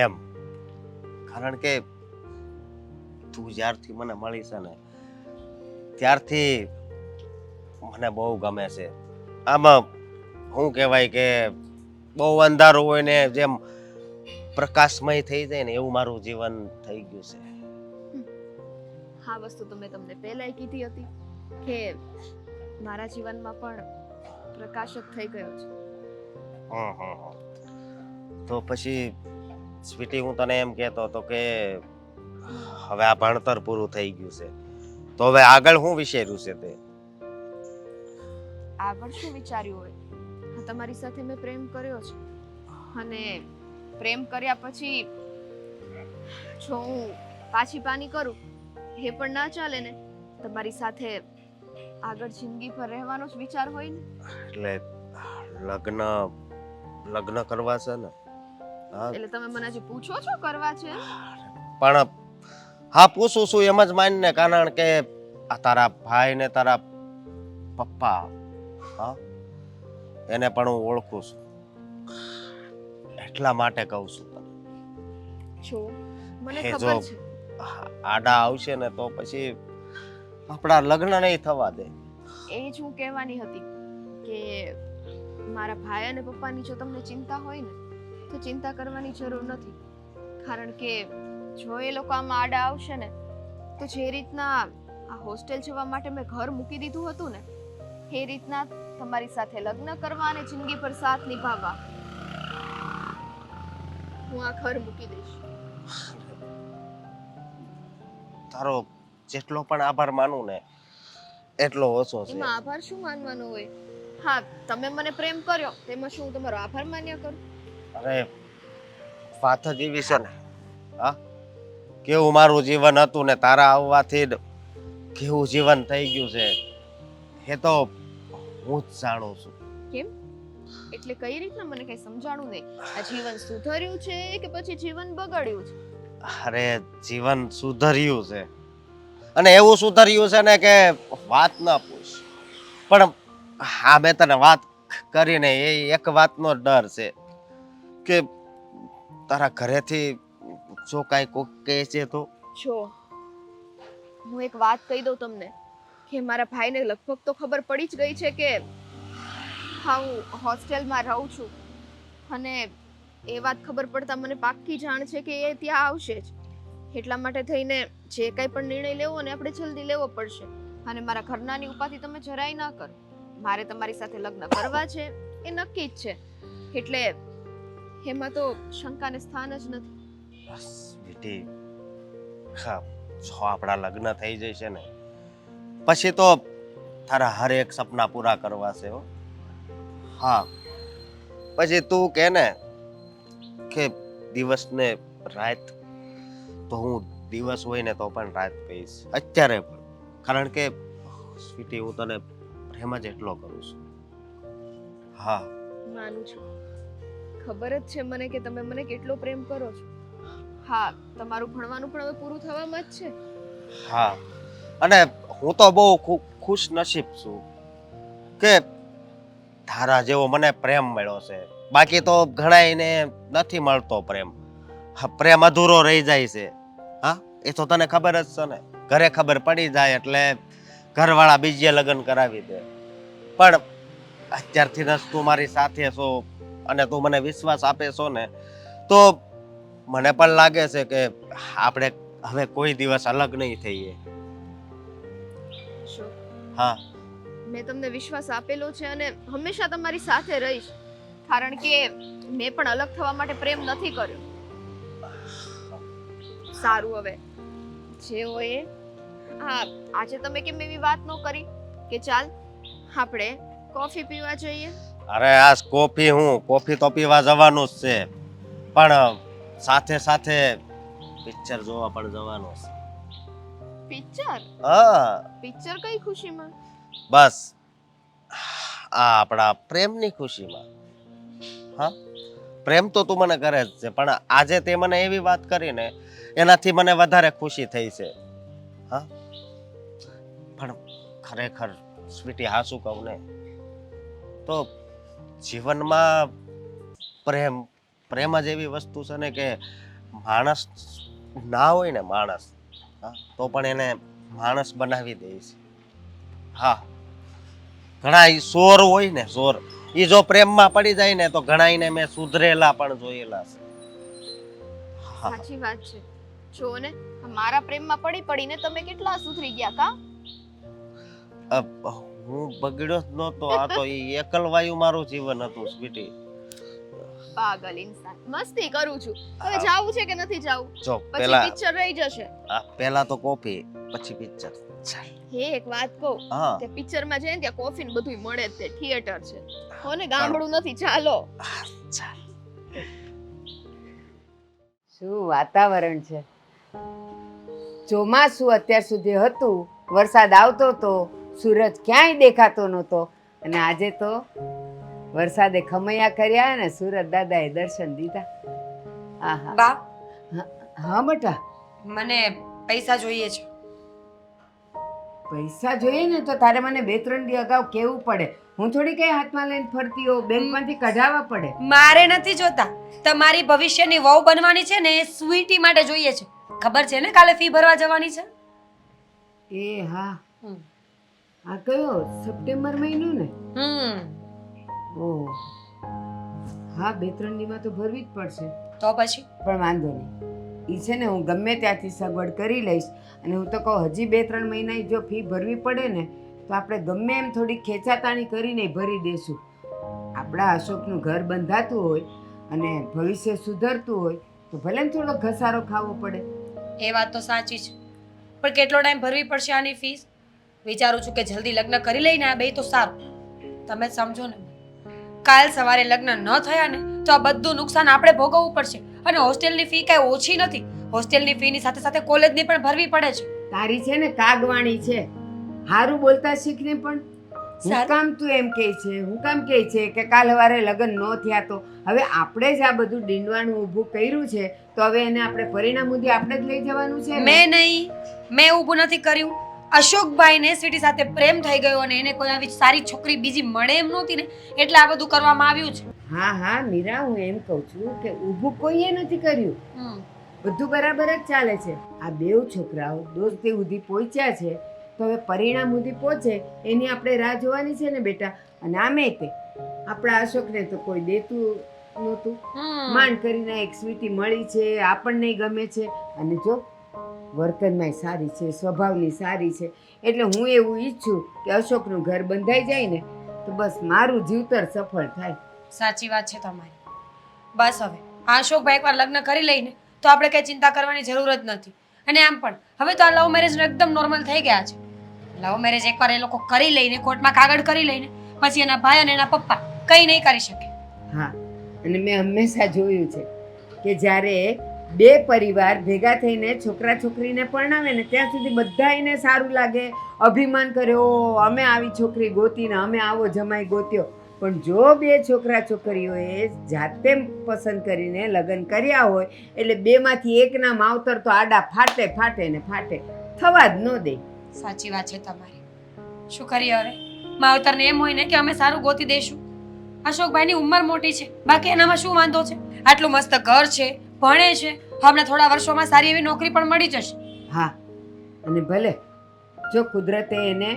એમ. કારણ કે તું જ્યારથી મને મળી છે ને ત્યારથી મને બહુ ગમે છે. આમાં શું કહેવાય કે બહુ અંધારું હોય ને જેમ પ્રકાશમય થઈ જાય ને એવું મારું જીવન થઈ ગયું છે. આ વસ્તુ તો મેં તમને પહેલાય કીધી હતી કે મારા જીવનમાં પણ પ્રકાશ જ થઈ ગયો છે. તો પછી સ્વીટી, હું તને એમ કહેતો હતો કે હવે આ ભણતર પૂરું થઈ ગયું છે તો હવે આગળ શું વિચાર્યું છે તે? આગળ શું વિચાર્યું હોય? હા, તમારી સાથે મેં પ્રેમ કર્યો છે, અને પ્રેમ કર્યા પછી જો હું પાછી પાની કરું એ પણ ના ચાલે ને. તમારી સાથે આગળ જિંદગી પર રહેવાનો જ વિચાર હોય ને. એટલે લગ્ન કરવા છે ને? હા, એટલે તમે મને હજી પૂછો છો કરવા છે? પણ હા પૂછું છું એમ જ માનને, કારણ કે આ તારા ભાઈ ને તારા પપ્પા, હા, એને પણ હું ઓળખું છું, એટલા માટે કહું છું તને. જો મને હે, ખબર જો છે આડા આવશે ને તો પછી આપણા લગ્ન નહીં થવા દે. એ જ હું કહેવાની હતી કે મારા ભાઈ અને પપ્પાની જો તમને ચિંતા હોય ને તો ચિંતા કરવાની જરૂર નથી, કારણ કે જો એ લોકો આમાં આડા આવશે ને તો જે રીતના આ હોસ્ટેલ જવા માટે મેં ઘર મૂકી દીધું હતું ને એ રીતના તમારી સાથે લગ્ન કરવા અને જિંદગી પર સાથ નિભાવવા હું આ ઘર મૂકી દઈશ. તારો જેટલો પણ આભાર માનું ને એટલો ઓછો છે. એમાં આભાર શું માનવાનો હોય? હા, તમે મને પ્રેમ કર્યો તેમાં શું હું તમારો આભાર માન્યા કરું? અરે વાત જ એવી છે ને, હા, કેવું મારું જીવન હતું ને તારા આવવાથી જ કેવું જીવન થઈ ગયું છે એ તો હું જ જાણું છું. કેમ? એટલે કઈ રીતના મને કઈ સમજાણું નહીં. આ જીવન સુધર્યું છે કે પછી જીવન બગડ્યું છે? અરે જીવન સુધર્યું છે, અને એવું સુધર્યું છે ને કે વાત ના પૂછ. પણ હા, મેં તને વાત કરીને એ એક વાતનો ડર છે કે તારા ઘરેથી જો કાંઈ કોક કહે છે તો. જો હું એક વાત કહી દઉં તમને કે મારા ભાઈને લગભગ તો ખબર પડી જ ગઈ છે કે હા હું હોસ્ટેલમાં રહું છું, અને એ વાત ખબર પડતા મને પાક્કી જાણ છે કે એ ત્યાં આવશે જ. એટલા માટે થઈને જે કંઈ પણ નિર્ણય લેવો ને આપણે જલ્દી લેવો પડશે, અને મારા ઘરનાની ઉપાધિ તમે જરાય ના કરો. મારે તમારી સાથે લગ્ન કરવા છે એ નક્કી જ છે, એટલે એમાં તો શંકાને સ્થાન જ નથી. બસ બેટી, હા, જો આપણા લગ્ન થઈ જશે ને પછી તો તારા હરેક સપના પૂરા કરવા છે હો. હા, પછી તું કે ને કે દિવસ ને રાત, તો હું દિવસ હોય ને તો પણ રાત કહીશ અત્યારે પણ, કારણ કે સ્વીટી હું તને પ્રેમ જ એટલો કરું છું. હા, માનું છું, ખબર જ છે મને કે તમે મને કેટલો પ્રેમ કરો છો. હા, તમારું ભણવાનું પણ હવે પૂરું થવામાં જ છે. હા, અને હું તો બહુ ખુશ નસીબ છું કે તારા જેવો મને પ્રેમ મળ્યો છે. બાકી તો ઘણાયને નથી મળતો પ્રેમ. હા, પ્રેમ અધૂરો રહી જાય છે. હા, એ તો તને ખબર જ છે ને, ઘરે ખબર પડી જાય એટલે ઘરવાળા બીજે લગ્ન કરાવી દે. પણ અત્યારથી જ તું મારી સાથે છો અને તું મને વિશ્વાસ આપે છો ને, તો મને પણ લાગે છે કે આપણે હવે કોઈ દિવસ અલગ નહીં થઈએ. શું હા, મેં તમને વિશ્વાસ આપેલો છે અને હંમેશા તમારી સાથે રહીશ, કારણ કે મેં પણ અલગ થવા માટે પ્રેમ નથી કર્યો. સારું, હવે જે હોય એ. હા, આજે તમે કેમ એવી વાત ન કરી કે ચાલ આપણે કોફી પીવા જઈએ? અરે આજ કોફી તો પીવા જવાનું જ છે, પણ સાથે સાથે પિક્ચર જોવા પણ જવાનું છે. પિક્ચર? હા, પિક્ચર કઈ ખુશીમાં? બસ આ આપણા પ્રેમની ખુશીમાં. હા, પ્રેમ તો તું મને કરે જ છે, પણ આજે તે મને એવી વાત કરી ને એનાથી મને વધારે ખુશી થઈ છે. હા, પણ ખરેખર સ્વીટી, હા શું કહું ને, તો જીવનમાં પ્રેમ જ એવી વસ્તુ છે ને કે માણસ ના હોય ને માણસ, હા, તો પણ એને માણસ બનાવી દે છે. હા, ઘણા ઈ સોર હોય ને, સોર, ઈ જો પ્રેમમાં પડી જાય ને તો ઘણાઈને મેં સુધરેલા પણ જોયેલા છે. હા, સાચી વાત છે. જો ને મારા પ્રેમમાં પડીને તમે કેટલા સુધરી ગયા કા? હું બગડ્યો જ નહોતો, આ તો ઈ એકલવાયુ મારું જીવન હતું સ્વીટી. પાગલ ઇન્સાન, મસ્તી કરું છું. હવે જાવું છે કે નથી જાવું? જો પછી પેલા પિક્ચર રહી જશે. પેલા તો કોફી, પછી પિક્ચર. હે, એક વાત કહું, હા, તે પિક્ચરમાં જઈને ત્યાં કોફી ને બધુંય મળે જ, તે થિયેટર છે હો ને, ગામડું નથી. ચાલો. ચાલ. શું વાતાવરણ છે! ચોમાસું અત્યાર સુધી હતું, વરસાદ આવતો હતો, સૂરજ ક્યાંય દેખાતો નહોતો, અને આજે તો વરસાદે ખમૈયા કર્યા અને સુરત દાદાએ દર્શન દીધા. આહા. બા, હા બેટા. મને પૈસા જોઈએ છે. પૈસા જોઈએ ને તો તારે મને 2-3 દી અગાઉ કહેવું પડે. હું થોડી કઈ હાથમાં લઈને ફરતી હોઉં, બેંકમાંથી કઢાવવા પડે. મારે નથી જોતા. તમારી ભવિષ્યની વહુ બનવાની છે ને, એ સ્વીટી માટે જોઈએ છે. ખબર છે ને કાલે ફી ભરવા જવાની છે? એ હા, આ કયો સપ્ટેમ્બર મહિનો ને? ઓહ હા, 2-3 દીમાં તો ભરવી જ પડશે. તો પછી પણ વાંધો નહીં, એ છે ને હું ગમે ત્યાંથી સગવડ કરી લઈશ. અને હું તો કહું હજી 2-3 મહિના જો ફી ભરવી પડે ને તો આપણે ગમે એમ થોડી ખેંચાતાણી કરીને ભરી દેશું. આપણા અશોકનું ઘર બંધાતું હોય અને ભવિષ્ય સુધરતું હોય તો ભલે ને થોડો ઘસારો ખાવો પડે. એ વાત તો સાચી છે, પણ કેટલો ટાઈમ ભરવી પડશે આની ફીસ? વિચારું છું કે જલ્દી લગ્ન કરી લઈને આ બે તો સારું. તમે જ સમજો ને, કાલ સવારે લગ્ન ન થયા ને તો આ બધું નુકસાન આપણે ભોગવવું પડશે. અને હોસ્ટેલની ફી કાંઈ ઓછી નથી. હોસ્ટેલની ફીની સાથે સાથે કોલેજની પણ ભરવી પડે છે. તારી છે ને કાગવાણી છે, હારું બોલતા શીખને. પણ હું સારું. કામ તું એમ કહે છે, હું કામ કહે છે કે કાલ સવારે લગ્ન ન થયા તો હવે આપણે જ આ બધું ડીંડવાનું ઊભું કર્યું છે તો હવે એને આપણે પરિણામ સુધી આપણે જ લઈ જવાનું છે ને? મેં નહીં, મેં ઊભું નથી કર્યું. અશોકભાઈને સ્વીટી સાથે પ્રેમ થઈ ગયો અને એને કોઈ આવી સારી છોકરી બીજી મળે એમ નહોતી ને, એટલે આ બધું કરવામાં આવ્યું છે. હા હા મીરા, હું એમ કહું છું કે ઊભું કોઈએ નથી કર્યું, બધું બરાબર જ ચાલે છે. આ બેઉ છોકરાઓ દોસ્તી સુધી પહોંચ્યા છે તો હવે પરિણામ સુધી પહોંચે એની આપણે રાહ જોવાની છે ને બેટા. અને આમે તે આપણા અશોકને તો કોઈ દેતું નહોતું, માંડ કરીને એક સ્વીટી મળી છે, આપણને ગમે છે અને જો વર્તનમાં સારી છે, સ્વભાવની સારી છે, એટલે હું એવું ઈચ્છું કે અશોકનું ઘર બંધાઈ જાય ને તો બસ મારું જીવતર સફળ થાય. સાચી વાત છે તમારી. બસ હવે આ અશોકભાઈ એકવાર લગ્ન કરી લઈને તો આપણે કઈ ચિંતા કરવાની જરૂર જ નથી. અને આમ પણ હવે તો આ લવ મેરેજ એકદમ નોર્મલ થઈ ગયા છે. લવ મેરેજ એકવાર એ લોકો કરી લઈને, કોર્ટમાં કાગળ કરી લઈને, પછી એના ભાઈ અને એના પપ્પા કંઈ નહીં કરી શકે. હા, અને મેં હંમેશા જોયું છે કે જ્યારે બે પરિવાર ભેગા થઈને છોકરા છોકરીને પરણાવે ને ત્યાં સુધી બધા એને સારું લાગે, અભિમાન કરે, ઓ અમે આવી છોકરી ગોતીને અમે આવો જમાઈ ગોત્યો. પણ જો બે છોકરા છોકરીઓએ જાતે પસંદ કરીને લગ્ન કર્યા હોય એટલે બેમાંથી એકના માવતર તો આડા ફાટે ને ફાટે, થવા જ ન દે. સાચી વાત છે તમારી. શું કરીએ હવે? માવતરને એમ હોય ને કે અમે સારું ગોતી દઈશું. અશોકભાઈની ઉંમર મોટી છે, બાકી એનામાં શું વાંધો છે? આટલું મસ્ત ઘર છે, ભણે છે, હમણાં થોડા વર્ષોમાં સારી એવી નોકરી પણ મળી જશે. હા, અને ભલે જો કુદરતે એને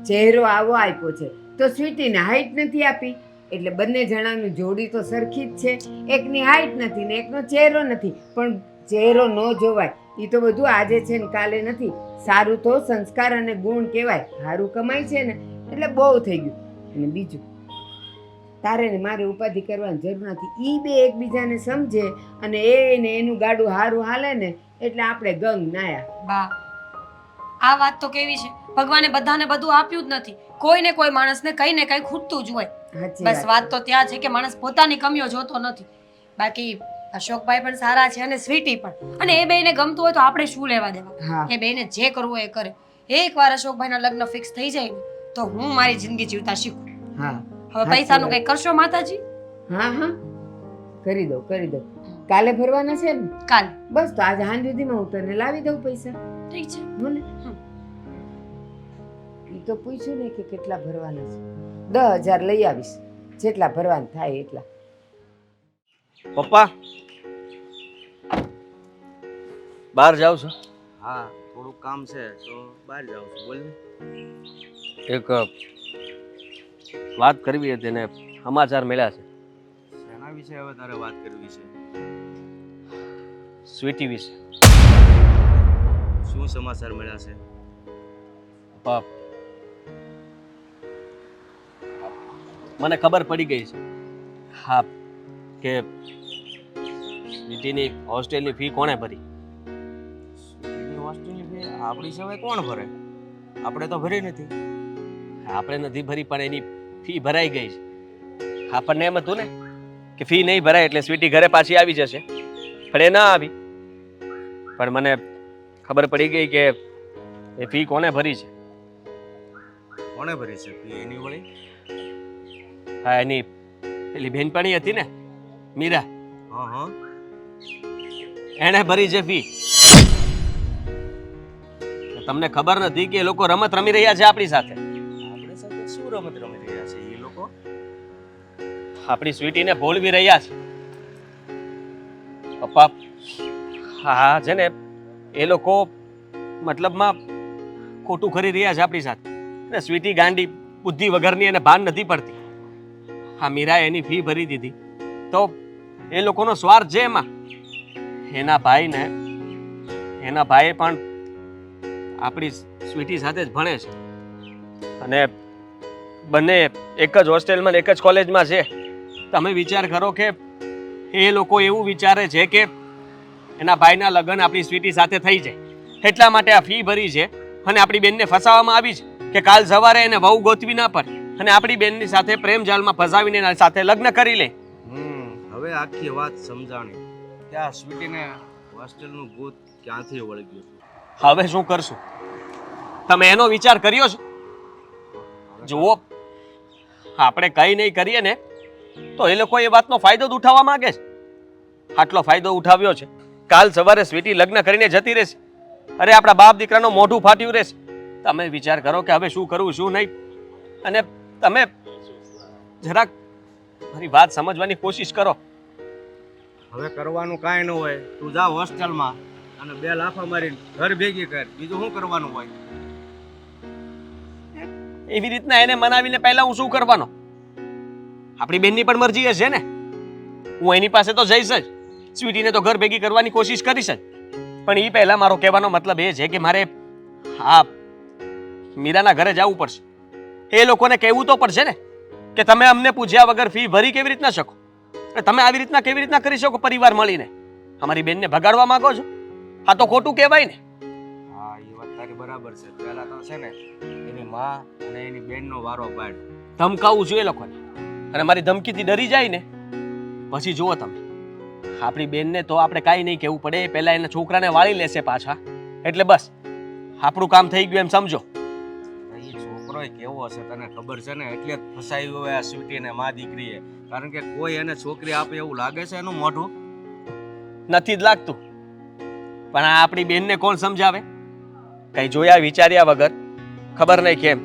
ચહેરો આવો આપ્યો છે તો સ્વીટીને હાઈટ નથી આપી, એટલે બંને જણાની જોડી તો સરખી જ છે. એકની હાઈટ નથી ને એકનો ચહેરો નથી, પણ ચહેરો ન જોવાય, એ તો બધું આજે છે ને કાલે નથી. સારું તો સંસ્કાર અને ગુણ કહેવાય. સારું કમાય છે ને એટલે બહુ થઈ ગયું. અને બીજું, તારે ને મારે ઉપાધિ કરવાની જરૂર નથી. એ બે એકબીજાને સમજે અને એને એનું ગાડું હારું હાલે ને એટલે આપણે ગંગ નાયા. બા, આ વાત તો કેવી છે, ભગવાને બધાને બધું આપ્યું જ નથી. કોઈને કોઈ માણસને કંઈ ને કંઈ ખૂટતું જ હોય. બસ વાત તો ત્યાં છે કે માણસ પોતાની કમીઓ જોતો નથી. બાકી અશોકભાઈ પણ સારા છે અને સ્વીટી પણ, અને એ બેયને ગમતું હોય તો આપણે શું લેવા દેવા? એ બેયને જે કરવું હોય એ કરે. એકવાર અશોકભાઈના લગ્ન ફિક્સ થઈ જાય ને તો હું મારી જિંદગી જીવતા શીખું. હા, હવે પૈસાનું કંઈ કરશો માતાજી? હા હા, કરી દો કરી દો. કાલે ભરવાના છે ને? કાલ. બસ તો આજે સાંજ સુધીમાં હું તને લાવી દઉં પૈસા. ઠીક છે. બોલે એ તો પૂછ્યું ને કે કેટલા ભરવાના છે. 10,000 લઈ આવીશ, જેટલા ભરવાના થાય એટલા. પપ્પા, બહાર જાવ છો? હા, થોડું કામ છે તો બહાર જાઉં છું. બોલ ને. એક વાત કરવી હતી ને સમાચાર મળ્યા છે. શેના વિશે હવે તારે વાત કરવી છે? સ્વીટી વિશે. શું સમાચાર મળ્યા છે? પપ્પા, મને ખબર પડી ગઈ છે હા કે સ્વીટીની હોસ્ટેલની ફી કોણે ભરી. સ્વીટીની હોસ્ટેલની ફી આપણી સિવાય કોણ ભરે? આપણે તો ભરી નથી. આપણે નથી ભરી પણ એની ફી ભરાઈ ગઈ છે. આપણને એમ હતું ને કે ફી નહીં ભરાય એટલે સ્વીટી ઘરે પાછી આવી જશે, પણ એ ના આવી. પણ મને ખબર પડી ગઈ કે એ ફી કોને ભરી છે. કોણે ભરી છે ફી? એની વળી? હા, એની પેલી બહેનપણી હતી ને મીરા, હા હા, એણે ભરી છે ફી. તમને ખબર નથી કે એ લોકો રમત રમી રહ્યા છે આપણી સાથે. આપણે સાથે શું રમત રમી રહ્યા છે એ લોકો? આપણી સ્વીટીને ભોળવી રહ્યા છે. પપ્પા, હા છે ને, એ લોકો મતલબમાં ખોટું કરી રહ્યા છે આપણી સાથે. અને સ્વીટી ગાંડી બુદ્ધિ વગરની એને ભાન નથી પડતી. હા, મીરાએ એની ફી ભરી દીધી તો એ લોકોનો સ્વાર્થ છે એમાં. એના ભાઈ પણ આપણી સ્વીટી સાથે જ ભણે છે અને બંને એક જ હોસ્ટેલમાં ને એક જ કોલેજમાં છે. તમે વિચાર કરો કે એ લોકો એવું વિચારે છે કે એના ભાઈના લગ્ન આપણી સ્વીટી સાથે થઈ જાય એટલા માટે આ ફી ભરી છે અને આપણી બેનને ફસાવવામાં આવી છે કે કાલ સવારે એને વહુ ગોતવી ના પડે અને આપણી બેનની સાથે પ્રેમ જાળમાં ફસાવીને એના સાથે લગ્ન કરી લે. હવે આખી વાત સમજાણી કે આ સ્વીટીને હોસ્ટેલનું ભૂત ક્યાંથી વળગ્યું હતું. હવે શું કરશું? તમે એનો વિચાર કર્યો છે? જુઓ, આપણે કંઈ નહીં કરીએ ને તો એ લોકો એ વાતનો ફાયદો જ ઉઠાવવા માંગે છે. આટલો ફાયદો ઉઠાવ્યો છે, કાલ સવારે સ્વીટી લગ્ન કરીને જતી રહેશે. અરે આપણા બાપ દીકરાનું મોઢું ફાટ્યું રહેશે. તમે વિચાર કરો કે હવે શું કરવું શું નહીં. અને તમે જરાક મારી વાત સમજવાની કોશિશ કરો. હવે કરવાનું કાંઈ ન હોય, તું જા હોસ્ટેલમાં અને 2 લાફા મારીને ઘર ભેગી કર. બીજું શું કરવાનું હોય? એવી રીતના એને મનાવીને પહેલા હું શું કરવાનો? આપણી બેનની પણ મરજી હશે ને. હું એની પાસે તો જઈશ જ, સ્વીટીને તો ઘર ભેગી કરવાની કોશિશ કરીશ જ. પણ એ પહેલા મારો કહેવાનો મતલબ એ છે કે મારે હા મીરાના ઘરે જવું પડશે. એ લોકોને કહેવું તો પડશે ને કે તમે અમને પૂછ્યા વગર ફી ભરી કેવી રીતના શકો? તમે આવી રીતના કેવી રીતના કરી શકો? પરિવાર મળીને અમારી બેનને ભગાડવા માંગો છો? આ તો ખોટું કહેવાય ને. હા, એ વાત તારી બરાબર છે. પહેલા તો છે ને એની માં અને એની બેનનો વારો પાડ. ધમકાવવું જોઈએ લોકોને. અને મારી ધમકીથી ડરી જાય ને પછી જુઓ તમે, આપણી બેનને તો આપણે કાંઈ નહીં કહેવું પડે. એ પહેલા એના છોકરાને વાળી લેશે પાછા, એટલે બસ આપણું કામ થઈ ગયું એમ સમજો. એ છોકરો કેવો હશે તને ખબર છે ને, એટલે જ ફસાયું હોય આ સ્વીટીને મા દીકરીએ. કારણ કે કોઈ એને છોકરી આપે એવું લાગે છે એનું મોઢું? નથી જ લાગતું. પણ આ આપણી બેનને કોણ સમજાવે? કઈ જોયા વિચાર્યા વગર, ખબર નહીં કેમ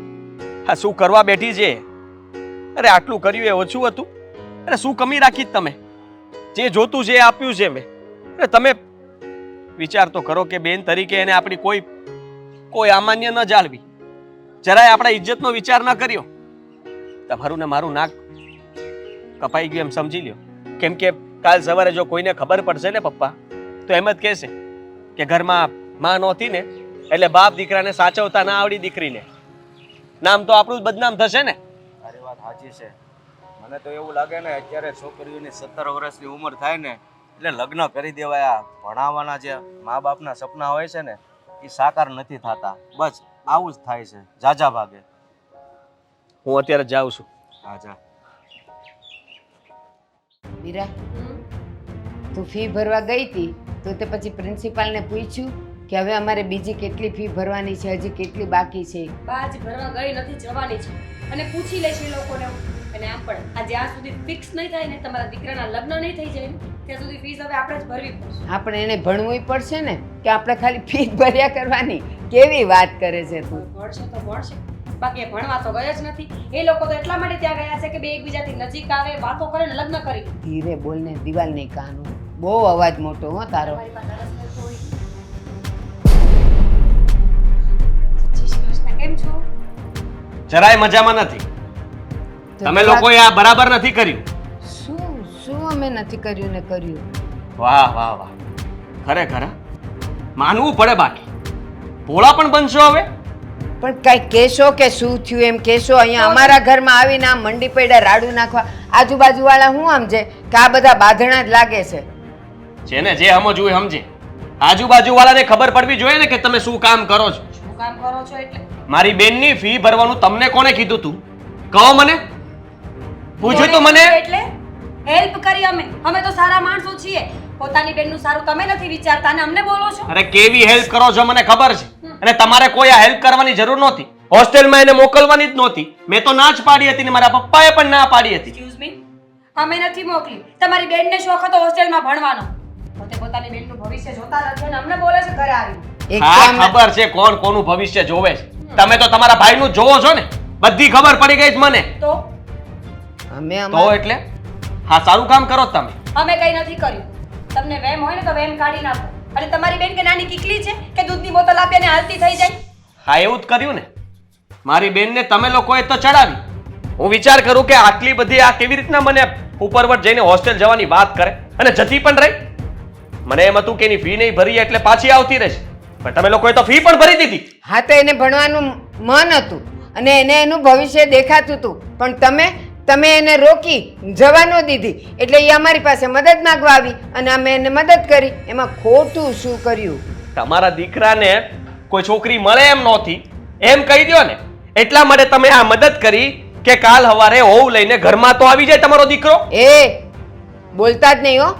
આ શું કરવા બેઠી છે. અરે આટલું કર્યું એ ઓછું હતું? અરે શું કમી રાખી તમે? જે જોતું છે એ આપ્યું છે મેં. અરે તમે વિચાર તો કરો કે બેન તરીકે એને આપણી કોઈ અમાન્ય ન જાળવી, જરાય આપણા ઇજ્જતનો વિચાર ન કર્યો. તમારું ને મારું નાક કપાઈ ગયું એમ સમજી લ્યો. કેમ કે કાલ સવારે જો કોઈને ખબર પડશે ને પપ્પા, તો એમ જ કહેશે કે ઘરમાં માં નહોતી ને એટલે બાપ દીકરાને સાચવતા ના આવડી દીકરીને. નામ તો આપણું જ બદનામ થશે ને. તારી વાત સાચી છે. મને તો એવું લાગે ને અત્યારે છોકરીઓની 17 વર્ષની ઉંમર થાય ને એટલે લગ્ન કરી દેવાય. આ ભણાવવાના જે મા બાપના સપના હોય છે ને એ સાકાર નથી થતા. બસ આવું જ થાય છે જાજા ભાગે. હું અત્યારે જાઉં છું. હા જા. મીરા, તું ફી ભરવા ગઈ હતી તો તે પછી પ્રિન્સિપાલને પૂછ્યું કે હવે અમારે બીજી કેટલી ફી ભરવાની છે, હજી કેટલી બાકી છે? બાજ ભરવા ગઈ નથી, જવાની છે અને પૂછી લેશે એ લોકોને. અને આમ પણ આ જ્યાં સુધી ફિક્સ નહીં થાય ને, તમારા દીકરાના લગ્ન નહીં થઈ જાય ને, ત્યાં સુધી ફીસ હવે આપણે જ ભરવી પડશે. આપણે એને ભણવું પડશે ને કે આપણે ખાલી ફી ભર્યા કરવાની? કેવી વાત કરે છે તું. ભણશે તો ભણશે, બાકી એ ભણવા તો ગયા જ નથી. એ લોકો તો એટલા માટે ત્યાં ગયા છે કે બે એકબીજાથી નજીક આવે, વાતો કરે ને લગ્ન કરી. ધીરે બોલને, દિવાલ નહીં કાનું. બહુ અવાજ મોટો હો તારો. તમારી પાસે રસ હોય. જય શ્રી કૃષ્ણ, કેમ છો? જરાય મજામાં નથી. તમે લોકોએ આ બરાબર નથી કર્યું. શું અમે નથી કર્યું ને કર્યું? વાહ વાહ વાહ, ખરેખર માનવું પડે. બાકી ભોળા પણ બનશો હવે. પણ કઈ કેશો કે શું થયું એમ કેશો. અહીંયા અમારા ઘરમાં આવીને આમ મંડી પડ્યા રાડું નાખવા. આજુબાજુ વાળા શું સમજે કે આ બધા બાંધણા જ લાગે છે? જેને જે સમજવું એ સમજે. આજુબાજુ વાળાને ખબર પડવી જોઈએ ને કે તમે શું કામ કરો છો. શું કામ કરો છો એટલે? મારી બેનની ફી ભરવાનું તમને કોણે કીધું તું? કહો મને. પૂછ્યું તો મને. એટલે હેલ્પ કરી અમે તો સારા માણસો છીએ. પોતાની બેનનું સારું તમે નથી વિચારતા અને અમને બોલો છો. અરે કેવી હેલ્પ કરો છો મને ખબર છે. અને તમારે કોઈ આ હેલ્પ કરવાની જરૂર નહોતી. હોસ્ટેલમાં એને મોકલવાની જ નહોતી. મેં તો ના જ પાડી હતી ને મારા પપ્પાએ પણ ના પાડી હતી. એક્સક્યુઝ મી, અમે નથી મોકલી. તમારી બેનને શોખ હતો હોસ્ટેલમાં ભણવાનો. પોતે પોતાની બેનનું ભવિષ્ય જોતા નથી અને અમને બોલે છે ઘરે આવી. એક હા કામ- ખબર છે કોણ કોનું ભવિષ્ય જોવે છે. તમે તો તમારા ભાઈનું જ જોવો છો ને, બધી ખબર પડી ગઈ છે મને. તો અમે તો અમારા- એટલે હા સારું કામ કરો છો તમે. અમે કઈ નથી કર્યું. તમને વેમ હોય ને તો વેમ કાઢી નાખો. અને તમારી બેન કે નાની કીકલી છે કે દૂધની બોતલ આપી અને હાલતી થઈ જાય? હા એવું જ કર્યું ને. મારી બેનને તમે લોકોએ તો ચડાવી. હું વિચાર કરું કે આટલી બધી આ કેવી રીતના મને ઉપરવટ જઈને હોસ્ટેલ જવાની વાત કરે અને જતી પણ રહી. મને એમ હતું કે એની ફી નહીં ભરી એટલે પાછી આવતી રહેશે, પણ તમે લોકોએ તો ફી પણ ભરી દીધી. હા તો એને ભણવાનું મન હતું અને એને એનું ભવિષ્ય દેખાતું હતું, પણ તમે એને રોકી જવા ન દીધી એટલે એ અમારી પાસે મદદ માંગવા આવી અને અમે એને મદદ કરી. એમાં ખોટું શું કર્યું? તમારા દીકરાને કોઈ છોકરી મળે એમ નહોતી એમ કહી દો ને, એટલા માટે તમે આ મદદ કરી કે કાલ સવારે હોવ લઈને ઘરમાં તો આવી જાય તમારો દીકરો. એ બોલતા જ નહીં હો.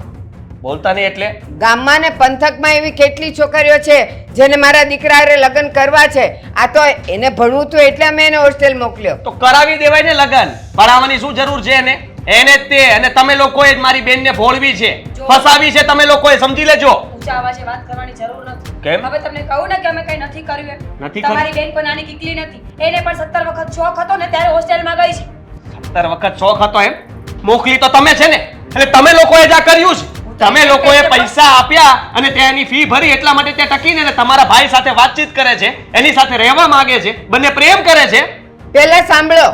બોલતા નહીં એટલે ગામમાં ને પંથકમાં એવી કેટલી છોકરીઓ છે જેને મારા દીકરા હારે લગ્ન કરવા છે. આ તો એને ભણવું હતું એટલે અમે એને હોસ્ટેલ મોકલ્યો. તો કરાવી દેવાય ને લગન. ભણાવવાની શું જરૂર છે એને? એને જ તે અને તમે લોકોએ જ મારી બેનને ભોળવી છે, ફસાવી છે તમે લોકોએ, સમજી લેજો. ઊંચા અવાજે વાત કરવાની જરૂર નથી. કેમ? હવે તમને કહું ને કે અમે કઈ નથી કર્યું એમ. નથી કર્યું? તમારી બેન કોઈ નાની કીકલી નથી. એને પણ 17 વખત શોખ હતો ને ત્યારે હોસ્ટેલમાં ગઈ છે. 17 વખત શોખ હતો એમ? મોકલી તો તમે છે ને, એટલે તમે લોકોએ જ આ કર્યું છે. તમે લોકોએ પૈસા આપ્યા અને તેની ફી ભરી એટલા માટે ત્યાં ટકીને અને તમારા ભાઈ સાથે વાતચીત કરે છે, એની સાથે રહેવા માંગે છે, બંને પ્રેમ કરે છે. પહેલા સાંભળો,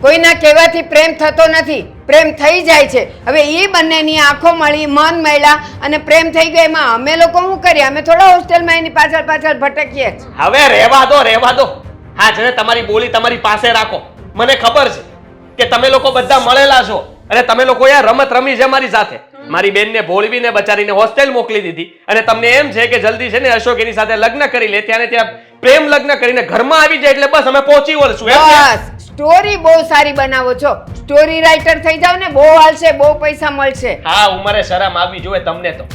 કોઈના કહેવાથી પ્રેમ થતો નથી, પ્રેમ થઈ જાય છે. હવે એ બંનેની આંખો મળી, મન મળ્યા અને પ્રેમ થઈ ગયો. એમાં અમે લોકો શું કરીએ? અમે થોડા હોસ્ટેલમાં એની પાછળ પાછળ ભટકીએ છીએ. હવે રહેવા દો. હા છે ને, તમારી બોલી તમારી પાસે રાખો. મને ખબર છે કે તમે લોકો બધા મળેલા છો અને તમે લોકો યાર રમત રમી છે મારી સાથે. મારી બેનને ભોળવીને બચારીને હોસ્ટેલ મોકલી દીધી અને તમને એમ છે કે જલ્દી છે ને અશોક એની સાથે લગ્ન કરી લે, ત્યાં પ્રેમ લગ્ન કરીને ઘરમાં આવી જાય એટલે બસ અમે પહોંચી વળશું એમ ને? બસ સ્ટોરી બહુ સારી બનાવો છો. સ્ટોરી રાઇટર થઈ જાવ ને, બહુ હાલશે, બહુ પૈસા મળશે. હા ઉંમરે શરમ આવવી જોઈએ તમને તો.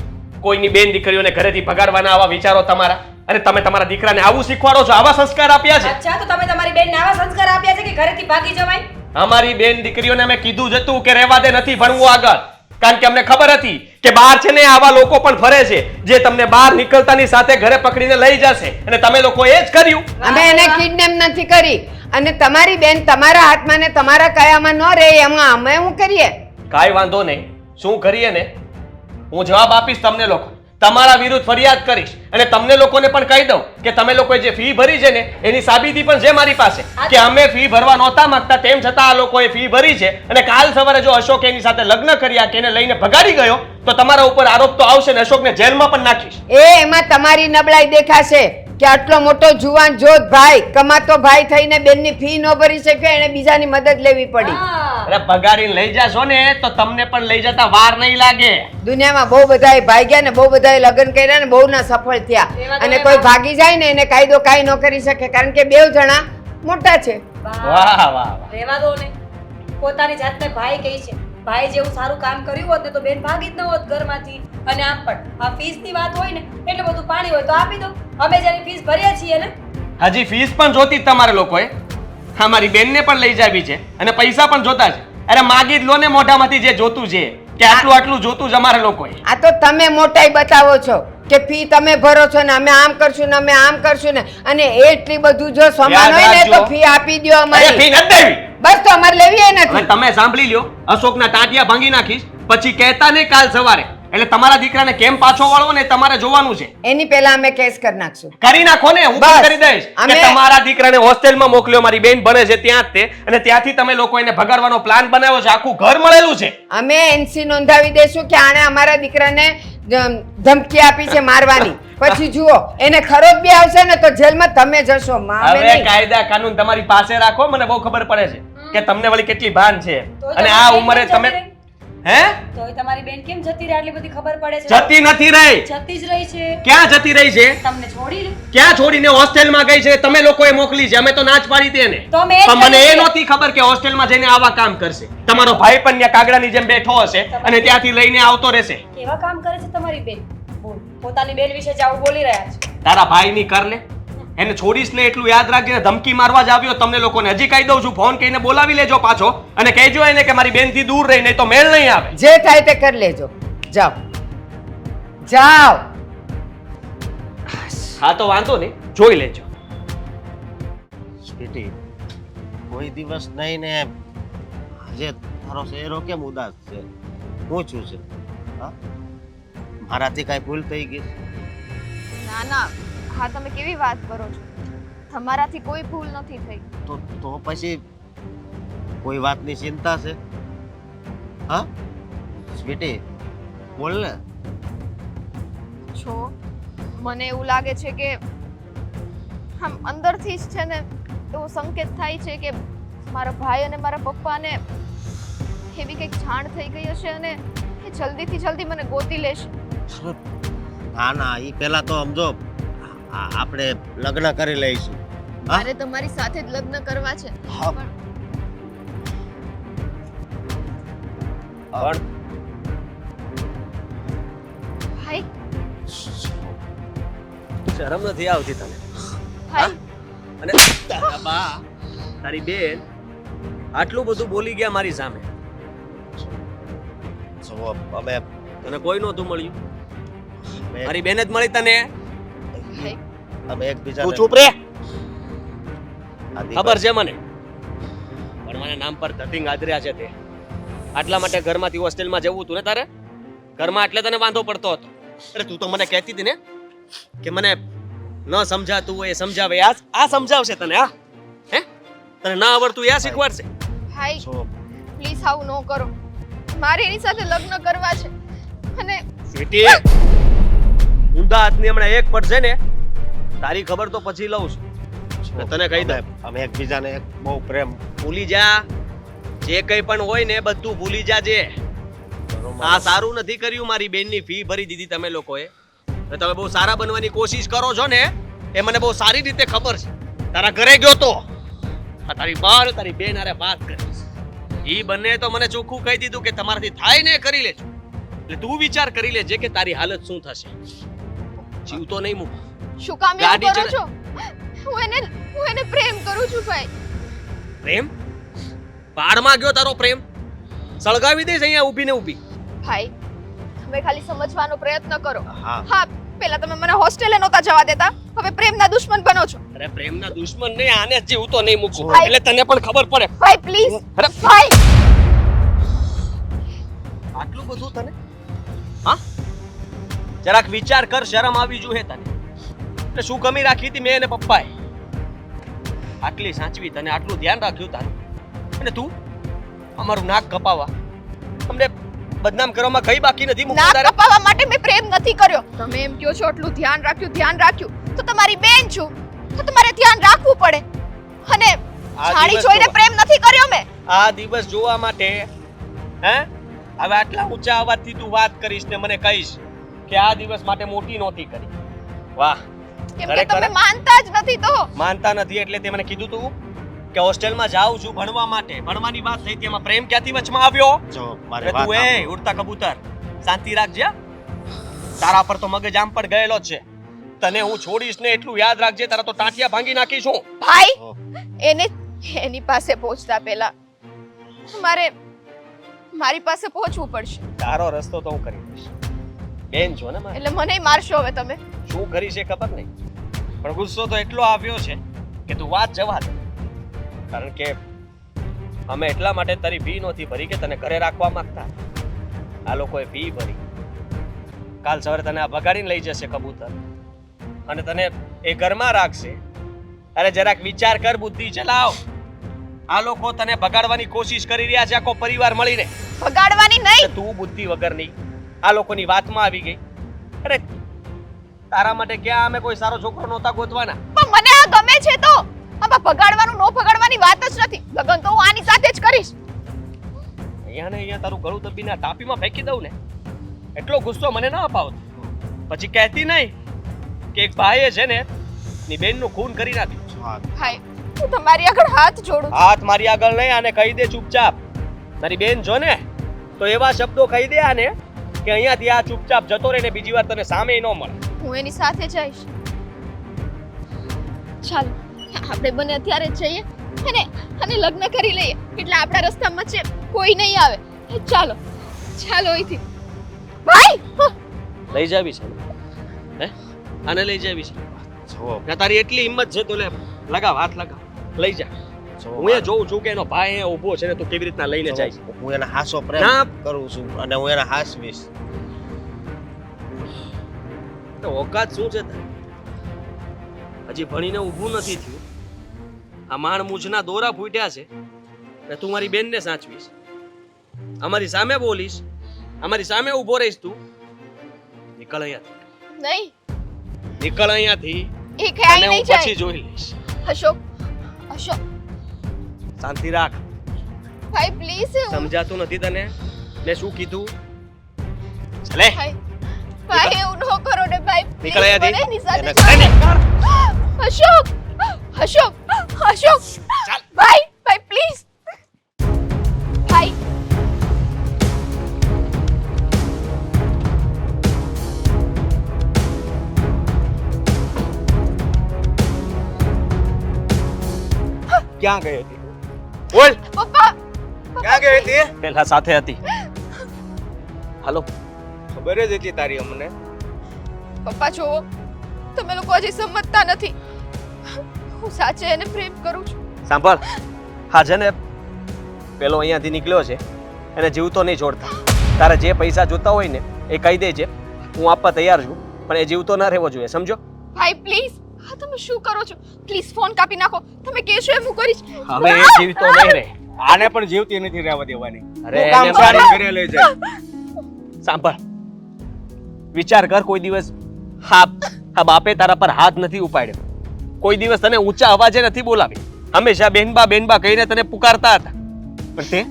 કોઈની બેન દીકરીઓને ઘરેથી ભગાડવાના આવા વિચારો તમારા, અને તમે તમારા દીકરાને આવું શીખવાડો છો, આવા સંસ્કાર આપ્યા છે. અચ્છા, તો તમે તમારી બેનને આવા સંસ્કાર આપ્યા છે કે ઘરેથી ભાગી જવાય? અમારી બેન દીકરીઓને અમે કીધું જ હતું કે રહેવા દે, નથી ભણવું આગળ, કારણ કે અમને ખબર હતી કે બહાર છે ને આવા લોકો પણ ફરે છે જે તમને બહાર નીકળતાની સાથે ઘરે પકડીને લઈ જશે, અને તમે લોકો એ જ કર્યું. અમે એને કિડનેપ નથી કરી અને તમારી બેન તમારા હાથમાં ને તમારા કયામાં ન રહે એમાં અમે શું કરીએ? કાંઈ વાંધો નહીં, શું કરીએ ને હું જવાબ આપીશ તમને લોકો. તમારા વિરુદ્ધ ફરિયાદ કરીશ અને તમને લોકોને પણ કહી દઉં કે તમે લોકોએ જે ફી ભરી છે ને એની સાબિતી પણ છે મારી પાસે કે અમે ફી ભરવા નહોતા માંગતા, તેમ છતાં આ લોકોએ ફી ભરી છે. અને કાલ સવારે જો અશોક એની સાથે લગ્ન કર્યા કે એને લઈને ભગાડી ગયો તો તમારા ઉપર આરોપ તો આવશે ને અશોકને જેલમાં પણ નાખીશ. એમાં તમારી નબળાઈ દેખાશે કે આટલો મોટો જુવાન જોત ભાઈ, કમાતો ભાઈ થઈને બેનની ફી ન ભરી શક્યો, એને બીજાની મદદ લેવી પડી. હા. અરે ભગાડીને લઈ જાશો ને તો તમને પણ લઈ જતા વાર નહીં લાગે. દુનિયામાં બહુ બધાએ ભાગ્યા ને બહુ બધાએ લગ્ન કર્યા ને બહુ ના સફળ થયા. એવા તો અને એવા. કોઈ ભાગી જાય ને એને કાયદો કાંઈ ન કરી શકે, કારણ કે બેવ જણા મોટા છે. વાહ વાહ. રહેવા દો ને. પોતાની જાતને ભાઈ કહે છે. ભાઈ જેવું સારું કામ કર્યું હોત ને તો બેન ભાગી જ ન હોત ઘરમાંથી. અને આમ પણ આ ફીસની વાત હોય ને એટલે બધું પાણી હોય તો આપી દો. અમે જેની ફીસ ભરીએ છીએ ને. હજી ફીસ પણ જોતી જ તમારે લોકોએ. અમારી બેનને પણ લઈ જાવી છે અને પૈસા પણ જોતા છે. અરે માગી જ લો ને મોઢામાંથી જે જોતું છે, કે આટલું આટલું જોતું જ અમારે લોકોએ. આ તો તમે મોટાઈ બતાવો છો કે ફી તમે ભરો છો ને અમે આમ કરશું ને અમે આમ કરશું ને, અને એટલી બધું જો સમાન હોય ને તો ફી આપી દ્યો અરે અમારી. ફી નથી દેવી. બસ તો અમારે લેવી હવે નથી. તમે સાંભળી લ્યો, અશોકના ટાંટિયા ભાંગી નાખીશ, પછી કહેતા નહીં કાલ સવારે. એટલે તમારા દીકરાને કેમ પાછો વાળવો ને તમારે જોવાનું છે. એની પહેલા અમે કેસ કરી નાખશું. કરી નાખો ને, હું બસ. પણ કરી દઈશ કે અમે- તમારા દીકરાને હોસ્ટેલમાં મોકલ્યો, મારી બેન ભણે છે ત્યાં જ તે, અને ત્યાંથી તમે લોકો એને ભગાડવાનો પ્લાન બનાવ્યો છે, આખું ઘર મળેલું છે. અમે એનસી નોંધાવી દેશું કે આણે અમારા દીકરાને ધમકી આપી છે મારવાની. પછી જુઓ એને ખરોચ બી આવશે ને તો જેલમાં તમે જશો, માં અમે હવે નહીં. કાયદા કાનૂન તમારી પાસે રાખો, મને બહુ ખબર પડે છે કે તમને વળી કેટલી ભાન છે. તોય અને તમારી આ બેન ઉંમરે કેમ તમે જતી રહી? હે તોય તમારી બેન કેમ જતી રહી? આટલી બધી ખબર પડે છે. જતી નથી રહી. જતી જ રહી છે. ક્યાં જતી રહી છે? તમને છોડી ને. ક્યાં છોડીને હોસ્ટેલમાં ગઈ છે? તમે લોકોએ મોકલી છે, અમે તો ના જ પાડી હતી એને. તો અમે એ જ પણ મને એ કર્યું છે. નહોતી ખબર કે હોસ્ટેલમાં જઈને આવા કામ કરશે. તમારો ભાઈ પણ ત્યાં કાગડાની જેમ બેઠો હશે અને ત્યાંથી લઈને આવતો રહેશે. કેવા કામ કરે છે તમારી બેન? બોલ. પોતાની બેન વિશે જ આવું બોલી રહ્યા છે. તારા ભાઈની કર લે, એને છોડીશ ને એટલું યાદ રાખજે. ધમકી મારવા જ આવ્યો તમને લોકોને. હજી કહી દઉં છું, ફોન કરીને બોલાવી લેજો પાછો અને કહેજો એને કે મારી બેનથી દૂર રહી, નહીં તો મેળ નહીં આવે. જે થાય તે કરી લેજો. જાઓ જાઓ. હા તો વાંધો નહીં, જોઈ લેજો. સ્વીટી, કોઈ દિવસ નહીં ને આજે તારો ચહેરો કેમ ઉદાસ છે? હું છું છે? હા, મારાથી કાંઈ ભૂલ થઈ ગઈ? ના ના, હા તમે કેવી વાત કરો છો? તમારાથી કોઈ ભૂલ નથી થઈ. તો પછી કોઈ વાતની ચિંતા છે? હા સ્વીટી, બોલ ને. છો મને એવું લાગે છે કે આમ અંદરથી જ છે ને એવો સંકેત થાય છે કે મારા ભાઈ અને મારા પપ્પાને એવી કંઈક જાણ થઈ ગઈ હશે અને એ જલ્દીથી જલ્દી મને ગોતી લેશે. ના ના, એ પહેલા તો સમજો આપણે લગ્ન કરી લઈશું. હા? મારે તમારી સાથે જ લગ્ન કરવા છે. હા. પણ ભાઈ શરમ નથી આવતી તને? ભાઈ અને તારા બા, તારી બેન આટલું બધું બોલી ગયા મારી સામે. જુઓ, અમે તને કોઈ નહોતું મળ્યું, અમે- મારી બેન જ મળી તને. ભાઈ અમે એકબીજાને તું ચૂપ રે, આદિ ખબર છે મને. પણ મને નામ પર ધતિંગ આદર્યા છે તે. આટલા માટે ઘરમાંથી હોસ્ટેલમાં જવું હતું ને તારે? ઘરમાં એટલે તને વાંધો પડતો હતો. અરે તું તો મને કહેતી હતી ને કે મને ન સમજાતું હોય એ સમજાવે. આ સમજાવશે તને? આ હે તને ના આવડતું એ આ શીખવાડશે? ભાઈ જો, પ્લીઝ આવું ન કરો. મારે એની સાથે લગ્ન કરવા છે અને સ્વીટી, ઊંધા હાથની હમણાં એક પડશે ને તારી ખબર તો પછી લઉં છું. મેં તને કહી દઉં, અમે એકબીજાને બહુ પ્રેમ. ભૂલી જા. જે કંઈ પણ હોય ને બધું ભૂલી જાજે. આ સારું નથી કર્યું. મારી બેનની ફી ભરી દીધી તમે લોકોએ. અને તમે બહુ સારા બનવાની કોશિશ કરો છો ને એ મને બહુ સારી રીતે ખબર છે. તારા ઘરે ગયો તો આ તારી બા અને તારી બેન હારે વાત કરીશ. ઈ બંને તો મને ચોખ્ખું કહી દીધું કે તમારાથી થાય ને કરી લેજો. એટલે તું વિચાર કરી લેજે કે તારી હાલત શું થશે. જીવ તો નહીં મૂક. શું કામ એવું ગાડી કરો ચડે. છો? હું એને પ્રેમ કરું છું ભાઈ. પ્રેમ? પાડમાં ગયો તારો પ્રેમ? સળગાવી દઈશ અહીંયા ઊભી ને ઊભી. ભાઈ તમે ખાલી સમજવાનો પ્રયત્ન કરો. હા હા, પહેલા તમે મને હોસ્ટેલે નહોતા જવા દેતા, હવે પ્રેમના દુશ્મન બનો છો. અરે પ્રેમના દુશ્મન નહીં, આને જીવ તો નહીં મૂકું. ભાઈ. એટલે તને પણ ખબર પડે. ભાઈ પ્લીઝ. અરે ભાઈ આટલું બધું તને? હા, જરાક વિચાર કર. શરમ આવી જોઈએ તને. એટલે શું કમી રાખી હતી મેં અને પપ્પાએ? આટલી સાચવી તને, આટલું ધ્યાન રાખ્યું તારું, અને તું અમારું નાક કપાવા, અમને બદનામ કરવામાં કઈ બાકી નથી મૂકવું નાક તારે? કપાવવા માટે મેં પ્રેમ નથી કર્યો. તમે એમ કહો છો એટલું ધ્યાન રાખ્યું તો તમારી બેન છું તો તમારે ધ્યાન રાખવું પડે. અને આ છાડી દિવસ જોઈને જોવા. પ્રેમ નથી કર્યો મેં. આ દિવસ જોવા માટે હે હવે આટલા ઊંચા અવાજથી તું વાત કરીશ ને મને કહીશ કે આ દિવસ માટે મોટી નહોતી કરી. વાહ, કેમ કે ખરેખર. તમે માનતા જ નથી તો. માનતા નથી એટલે તે મને કીધું તું કે હોસ્ટેલમાં જાઉં છું ભણવા માટે. ભણવાની વાત થઈ હતી, એમાં પ્રેમ ક્યાંથી વચમાં આવ્યો? જો અરે મારી વાત તું એ ઉડતા કબૂતર શાંતિ રાખજે. તારા પર તો મગજ આમ પણ ગયેલો જ છે. તને હું છોડીશ ને એટલું યાદ રાખજે, તારા તો ટાંટિયા ભાંગી નાખીશું. ભાઈ સાંભળો. એની પાસે પહોંચતા પહેલા મારી પાસે પહોંચવું પડશે. તારો રસ્તો તો હું કરી દઈશ. બેન છો ને મારી. એટલે મને મારશો હવે તમે. શું કરીશ એ ખબર નહીં, પણ ગુસ્સો તો એટલો આવ્યો છે કે તું વાત જવા દે. કારણ કે અમે એટલા માટે તારી ફી નહોતી ભરી કે તને ઘરે રાખવા માંગતા. આ લોકોએ ફી ભરી. કાલ સવારે તને આ ભગાડીને લઈ જશે કબૂતર અને તને એ ઘરમાં રાખશે. અરે જરાક વિચાર કર, બુદ્ધિ ચલાવ. આ લોકો તને ભગાડવાની કોશિશ કરી રહ્યા છે, આખો પરિવાર મળીને. ભગાડવાની નહીં. તું બુદ્ધિ વગરની આ લોકોની વાતમાં આવી ગઈ. અરે તારા માટે ક્યાં અમે કોઈ સારો છોકરો નહોતા ગોતવાના. પણ મને આ ગમે છે તો આમાં ભગાડવાનું નો ભગાડવાની વાત જ નથી. લગન તો હું આની સાથે જ કરીશ. અહીંયા ને અહીંયા તારું ગળું દબીને આ ટાપીમાં ફેંકી દઉં ને, એટલો ગુસ્સો મને ન અપાવતો. પછી કહેતી નહીં કે એક ભાઈએ છે ને ની બેનનું ખૂન કરી નાખ્યું. ભાઈ હું તમારી આગળ હાથ જોડું છું. હાથ મારી આગળ નહીં, આને કહી દે ચૂપચાપ. તારી બેન જો ને તો એવા શબ્દો કહી દે આને કે અહીંયાથી આ ચૂપચાપ જતો રહે ને બીજી વાર તને સામે ન મળે. હું એની સાથે જઈશ. ચાલો આપણે બંને અત્યારે જ જઈએ અને લગ્ન કરી લઈએ એટલે આપણા રસ્તામાં છે કોઈ નહીં આવે. ચાલો ચાલો અહીંથી. ભાઈ લઈ જાવી છે હે? આને લઈ જાવી છે? જુઓ ને તારી એટલી હિંમત છે તો લે લગાવ, હાથ લગાવ, લઈ જા. જુઓ હું એ જોઉં છું કે એનો ભાઈ અહીંયા ઊભો છે ને તું કેવી રીતના લઈને જાય છે. હું એના હાસો પ્રેમ ના. કરું છું અને હું એના હાસવીશ. તો ઓકાત શું છે તારી? હજી ભણીને ઊભું નથી થયું, આ માણ મૂછના દોરા ફૂટ્યા છે ને તું મારી બેનને સાચવીશ, અમારી સામે બોલીશ, અમારી સામે ઊભો રહીશ. તું નીકળ અહીંયાથી, નહીં, નીકળ અહીંયાથી, એ ક્યાંય અને હું નહીં જાય. પછી જોઈ લઈશ. અશોક, અશોક, શાંતિ રાખ. ભાઈ પ્લીઝ. સમજાતું નથી તને મેં શું કીધું? ચાલે ભાઈ, ભાઈ એવું ન કરો ને ભાઈ. નીકળ Please, અહીંયાથી. મને એની સાથે એને કઈ નહીં. અશોક, અશોક, અશોક, ભાઈ, ભાઈ પ્લીઝ. ભાઈ, ક્યાં ગઈ હતી? બોલ, પપ્પા, ક્યાં ગઈ હતી? પેલા સાથે હતી. હાલો. ખબર જ હતી તારી અમને. પપ્પા જોવો, તમે લોકો હજી સમજતા નથી. હું સાચે એને પ્રેમ કરું છું. સાંભળ, હા છે ને પેલો અહીંયાથી નીકળ્યો છે એને જીવતો નહીં છોડતા. તારે જે પૈસા જોતા હોય ને એ કહી દેજે, હું આપવા તૈયાર છું, પણ એ જીવતો ના રહેવો જોઈએ, સમજો? ભાઈ પ્લીઝ, હા તમે શું કરો છો? પ્લીઝ ફોન કાપી નાખો. તમે કહેશો એમ હું કરીશ. હવે એ જીવતો નહીં રહે. આને પણ જીવતી નથી રહેવા દેવાની. અરે તું કામ એને સારી મારી- ઘરે લઈ જાય. સાંભળ, વિચાર કર, કોઈ દિવસ હા બાપે તારા પર હાથ નથી ઉપાડ્યો, કોઈ દિવસ તને ઊંચા અવાજે નથી બોલાવી, હંમેશા બેનબા બેનબા કહીને તને પુકારતા હતા, પણ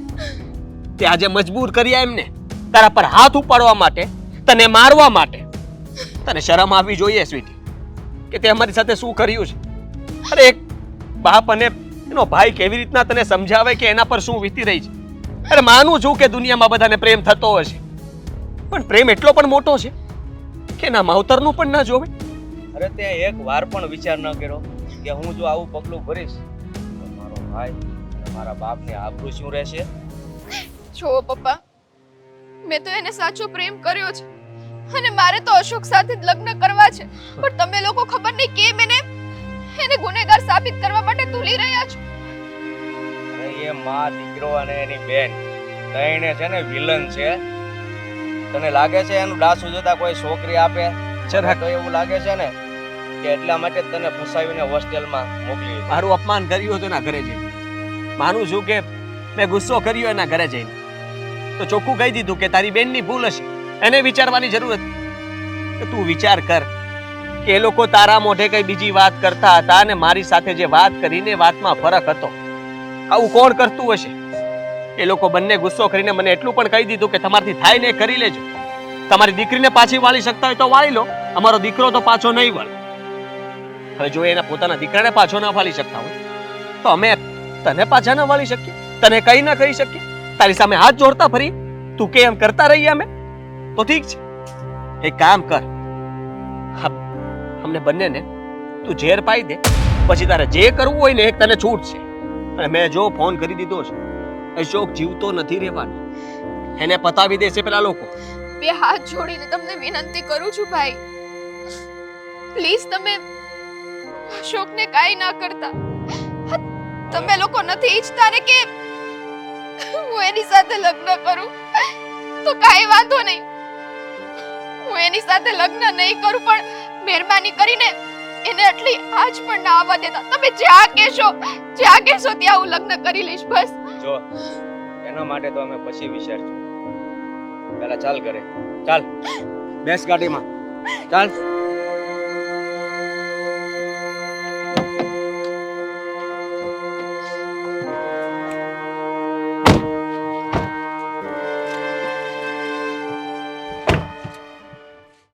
તે આજે મજબૂર કર્યા એમને તારા પર હાથ ઉપાડવા માટે, તને મારવા માટે. તને શરમ આવવી જોઈએ સ્વીટી કે તે અમારી સાથે શું કર્યું છે. અરે એક બાપ અને એનો ભાઈ કેવી રીતના તને સમજાવે કે એના પર શું વીતી રહી છે. અરે માનું છું કે દુનિયામાં બધાને પ્રેમ થતો હશે, પણ પ્રેમ એટલો પણ મોટો છે કે ના માવતરનું પણ ના જોવે. અરે તે એક વાર પણ વિચાર ન કર્યો કે હું જો આવું પગલું ભરીશ તો મારો ભાઈ અને મારા બાપની આબરૂ શું રહેશે? જો પપ્પા, મેં તો એને સાચો પ્રેમ કર્યો છે અને મારે તો અશોક સાથે જ લગ્ન કરવા છે, પણ તમે લોકો ખબર નહીં કેમ એને ગુનેગાર સાબિત કરવા માટે તુલી રહ્યા છો. અરે એ માં, દીકરો અને એની બેન ત્રણે છે ને વિલન છે. તને લાગે છે એનું ડાસુ જોતા કોઈ છોકરી આપે? જરાક. તો એવું લાગે છે ને કે એટલા માટે જ તને ફસાવીને હોસ્ટેલમાં મોકલી. મારું અપમાન કર્યું હતું એના ઘરે જઈને. માનું છું કે મેં ગુસ્સો કર્યો એના ઘરે જઈને, તો ચોખ્ખું કહી દીધું કે તારી બેનની ભૂલ હશે, એને વિચારવાની જરૂર હતી. કે તું વિચાર કર કે એ લોકો તારા મોઢે કઈ બીજી વાત કરતા હતા અને મારી સાથે જે વાત કરીને વાતમાં ફરક હતો. આવું કોણ કરતું હશે? એ લોકો બંને ગુસ્સો કરીને મને એટલું પણ કહી દીધું કે તમારથી થાય ને એ કરી લેજો. તમારી દીકરીને પાછી વાળી શકતા હોય તો વાળી લો, અમારો દીકરો તો પાછો નહીં વળે. હવે જો એના પોતાના દીકરાને પાછો ના વાળી શકતા હોય તો અમે તને પાછા ના વાળી શકીએ? તને કઈ ના કહી શકીએ? તારી સામે હાથ જોડતા ફરી તું કે એમ કરતા રહીએ અમે? તો ઠીક છે, એક કામ કર, અમને બંનેને તું ઝેર પાઈ દે, પછી તારે જે કરવું હોય ને એક તને છૂટ છે. અને મેં જો ફોન કરી દીધો છે, અશોક જીવતો નથી રહેવાનો, એને પતાવી દેશે પેલા લોકો. બે હાથ જોડીને તમને વિનંતી કરું છું ભાઈ, પ્લીઝ તમે અશોકને કાઈ ના કરતા. તમે લોકો નથી ઈચ્છતા ને કે હું એની સાથે લગ્ન કરું, તો કાઈ વાંધો નહીં, હું એની સાથે લગ્ન નહીં કરું, પણ મહેરબાની કરીને એને એટલી આજ પણ ના આવવા દેતા. તમે જ્યાં કહેશો ત્યાં હું લગ્ન કરી લઈશ. બસ જો એના માટે તો અમે પછી વિચારશું. પહેલા ચાલ ઘરે, ચાલ બેસ ગાડીમાં, ચાલ.